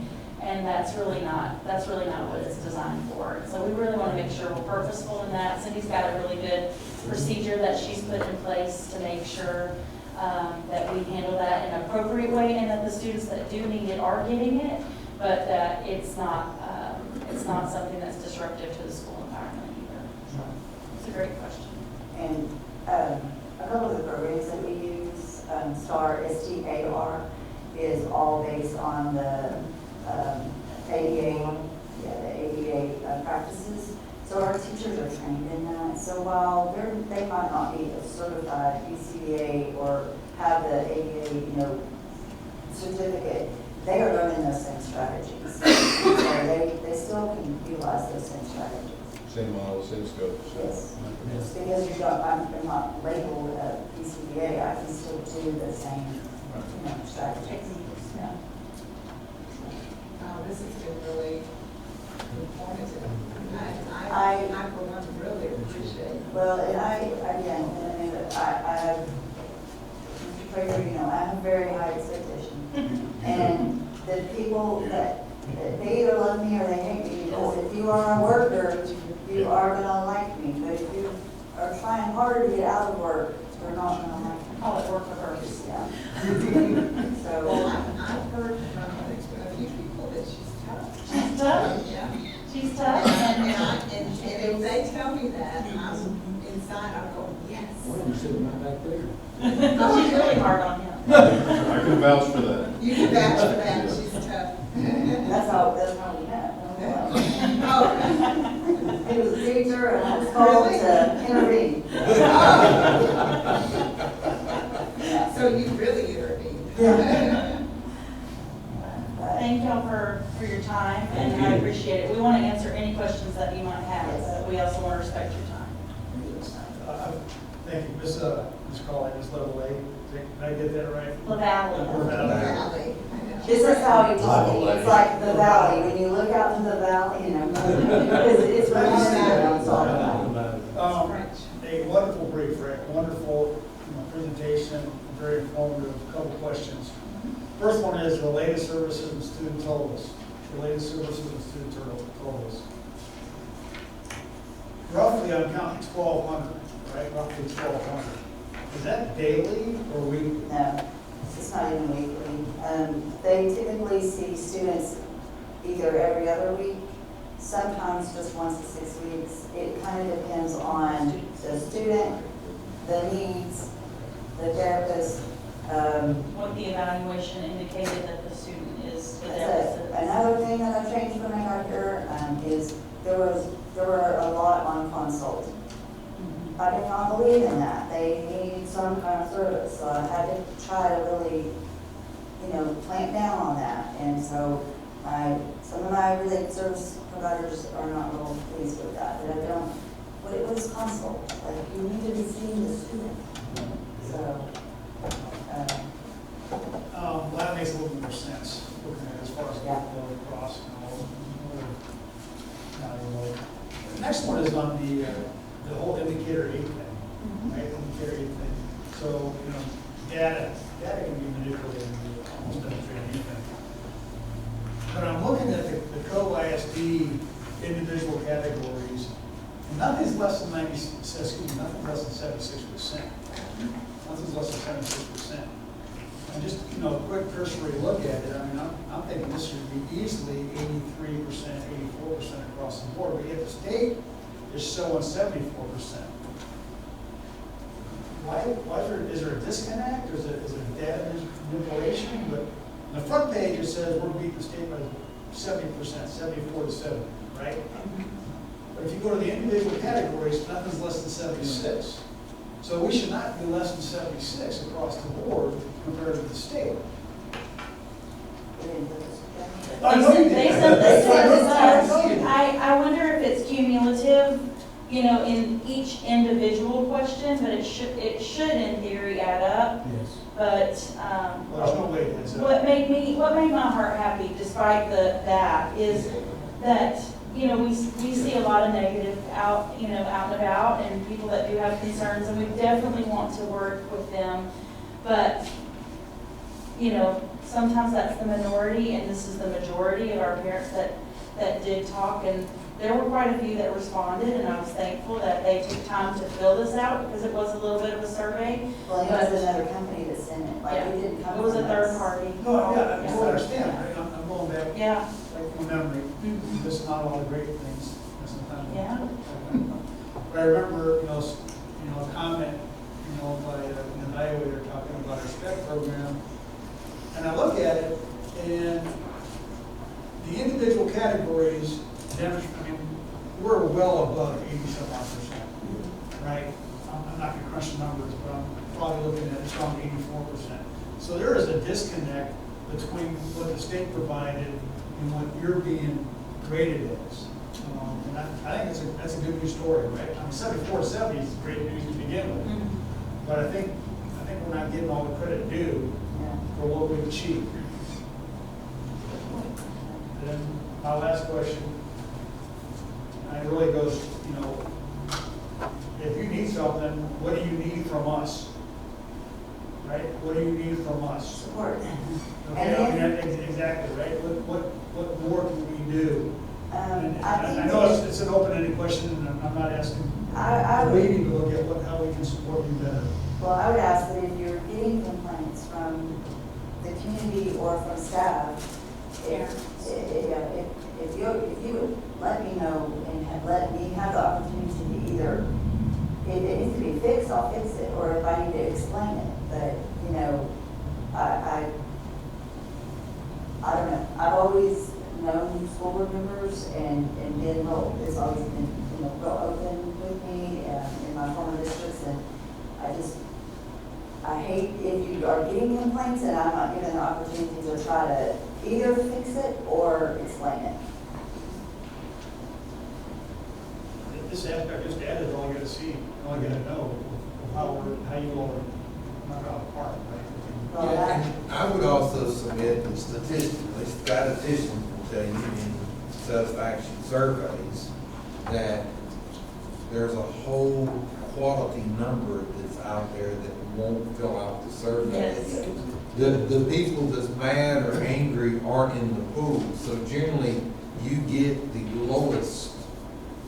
And that's really not what it's designed for. So we really want to make sure we're purposeful in that. Cindy's got a really good procedure that she's put in place to make sure that we handle that in an appropriate way, and that the students that do need it are getting it, but that it's not something that's disruptive to the school environment either. So it's a great question. And a couple of the programs that we use, STAR, STAR, is all based on the ADA, the ADA practices. So our teachers are trained in that. So while they might not be a certified BCBA or have the ADA, certificate, they are learning those same strategies. So they still can utilize those same strategies. Same model, same scope. So. Yes. Just because I'm not labeled a BCBA, I can still do the same, strategies. Yeah. This has been really informative. I for one, really appreciate it. Well, and I have, Mr. Prager, I have very high expectations. And the people that they either love me or they hate me, because if you are a worker, you are gonna like me. But if you are trying harder to get out of work, you're not gonna like me. Call it work reverse. Yeah. Well, So, I've heard from a few people that she's tough. She's tough. Yeah. She's tough. And if they tell me that, I'm inside, I'm going, yes. Well, you're sitting right back there. Oh, she's really hard on him. I can vouch for that. You can vouch for that, she's tough. that's how we met. Oh. He was a teacher and I was called to intervene. So you really intervened. Thank y'all for your time, and I appreciate it. We want to answer any questions that you might have, but we also want to respect your time. Thank you, Miss Carly, Miss Level A. Did I get that right? LaValle. Valley. This is how he taught me. It's like the valley. When you look out to the valley, because it's really I'm talking about. French. A wonderful brief, Rick, wonderful presentation, very informative, couple questions. First one is related services and student totals. Related services and student totals. Roughly, I'm counting 1,200 right, roughly 1,200. Is that daily or weekly? No, it's not even weekly. They typically see students either every other week, sometimes just once in 6 weeks. It kind of depends on the student, the needs, the therapist. What the evaluation indicated that the student is the That's deficit. another thing that I've changed when I got here is there were a lot on consult. I did not believe in that. They need some kind of service, so I had to try to really, clamp down on that. And so some of my related service providers are not real pleased with that. But I don't, what is consult? Like, you need to be seeing the student. So, Well, that makes a little more sense, looking at it as far as Yeah. workload across and all. The next one is on the whole indicator 8 thing, right? Indicator 8 thing. So, data can be manipulated into almost anything. But I'm looking at the Cove ISD individual categories, and nothing's less than nothing's less than 76%. Nothing's less than 76%. And just, quick cursory look at it, I mean, I'm thinking this should be easily 83%, 84% across the board, but yet the state is showing 74%. Why is there a disconnect, or is it data manipulation? But on the front page, it says we're beating the state by 70%, 74 to 70, right? But if you go to the individual categories, nothing's less than 76. So we should not be less than 76 across the board compared to the state. I know you did. They said That's what I this. told you. I wonder if it's cumulative, in each individual question, but it should in theory add up. Yes. But, Well, there's no way it is. what made my heart happy despite that is that, we see a lot of negative out and about, and people that do have concerns, and we definitely want to work with them. But, sometimes that's the minority, and this is the majority of our parents that did talk, and there were quite a few that responded, and I was thankful that they took time to fill this out, because it was a little bit of a survey. well, it was another company that sent it, like, it didn't come It was a from third us. party. No, yeah, I understand, right? I'm going back, Yeah, like, from memory. Mhm. This is not all the great things, sometimes. yeah. But I remember, a comment, by an evaluator talking about our SPEC program. And I look at it, and the individual categories demonstrate, we're well above 80-some-odd%, right? I'm not gonna crunch the numbers, but I'm probably looking at a strong 84%. So there is a disconnect between what the state provided and what you're being graded as. And I think that's a good news story, right? I mean, 74 to 70 is great news to begin with. Mhm. But I think we're not getting all the credit due Yeah. for what we've achieved. Then my last question, and it really goes, if you need something, what do you need from us? Right? What do you need from us? Support. Okay, I mean, exactly, right? What more can we do? And I know it's an open-ended question, and I'm not asking, I I'm would, leading to look at how we can support you better. well, I would ask that if you're getting complaints from the community or from staff, if you would let me know and let me have the opportunity to either, if it needs to be fixed, I'll fix it, or if I need to explain it. But, I don't know. I've always known school board members and been real, it's always been, real open with me in my former districts, and I hate if you are getting complaints and I'm not given the opportunity to try to either fix it or explain it. This aspect, just added, all you gotta see, all you gotta know, how you all are not out of part, right? Well, Yeah, that- and I would also submit that statistically, statisticians will tell you in satisfaction surveys that there's a whole quality number that's out there that won't fill out the survey. Yes. The people that's mad or angry aren't in the pool, so generally you get the lowest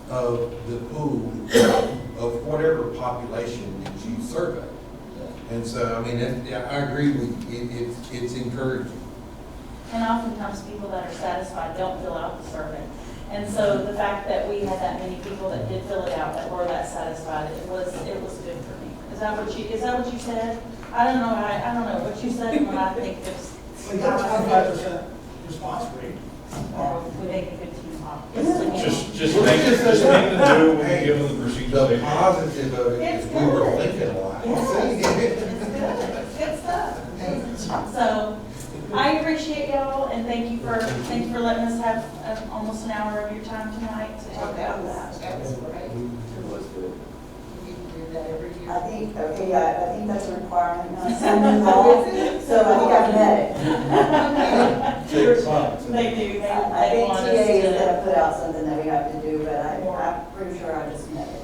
of the pool of whatever population that you survey. And so, I mean, I agree with you, it's encouraging. And oftentimes people that are satisfied don't fill out the survey. And so the fact that we had that many people that did fill it out, that were that satisfied, it was good for me. Is that what you said? I don't know what you said, when I think it's. We got 25% response rate. We make a good team up. Just make them do when you give them the procedure. The positive of it is we were thinking a lot. It's good stuff. So, I appreciate y'all, and thank you for letting us have almost an hour of your time tonight to talk about that. That was great. It was good. We do that every year. I think that's a requirement, not something law, so I think I've met it. They do, I they think want TA us is to. gonna put out something that we have to do, but I'm pretty sure I just met it.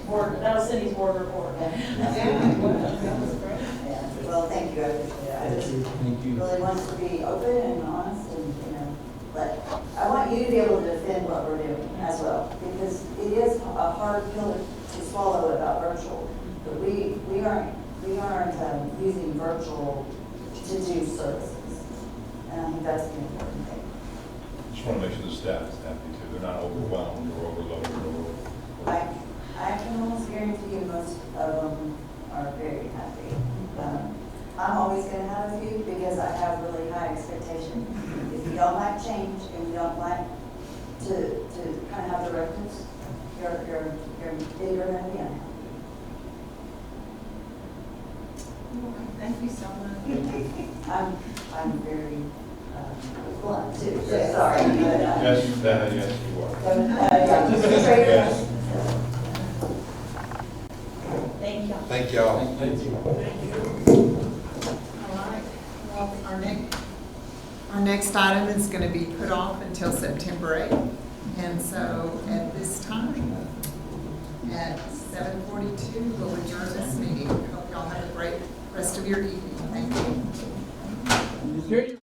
That was Cindy's board report. Yeah, that was great. Yeah. Well, thank you, I appreciate it. I just Thank you. really want to be open and honest and, but I want you to be able to defend what we're doing as well, because it is a hard pill to swallow about virtual. But we aren't using virtual to do services. And I think that's the important thing. Just want to make sure the staff is happy too. They're not overwhelmed or overloaded or. I can almost guarantee you most of them are very happy. I'm always gonna have a few because I have really high expectation. If you don't like change and you don't like to kind of have the records, you're gonna be unhappy. Thank you so much. I'm very blunt too, so sorry. But, Yes, you are. yeah, just straight up. Yes. Thank y'all. Thank y'all. Thank you. All right, well, our next item is going to be put off until September 8th. And so at this time, at 7:42, we'll adjourn this meeting. Hope y'all have a great rest of your evening. Thank you.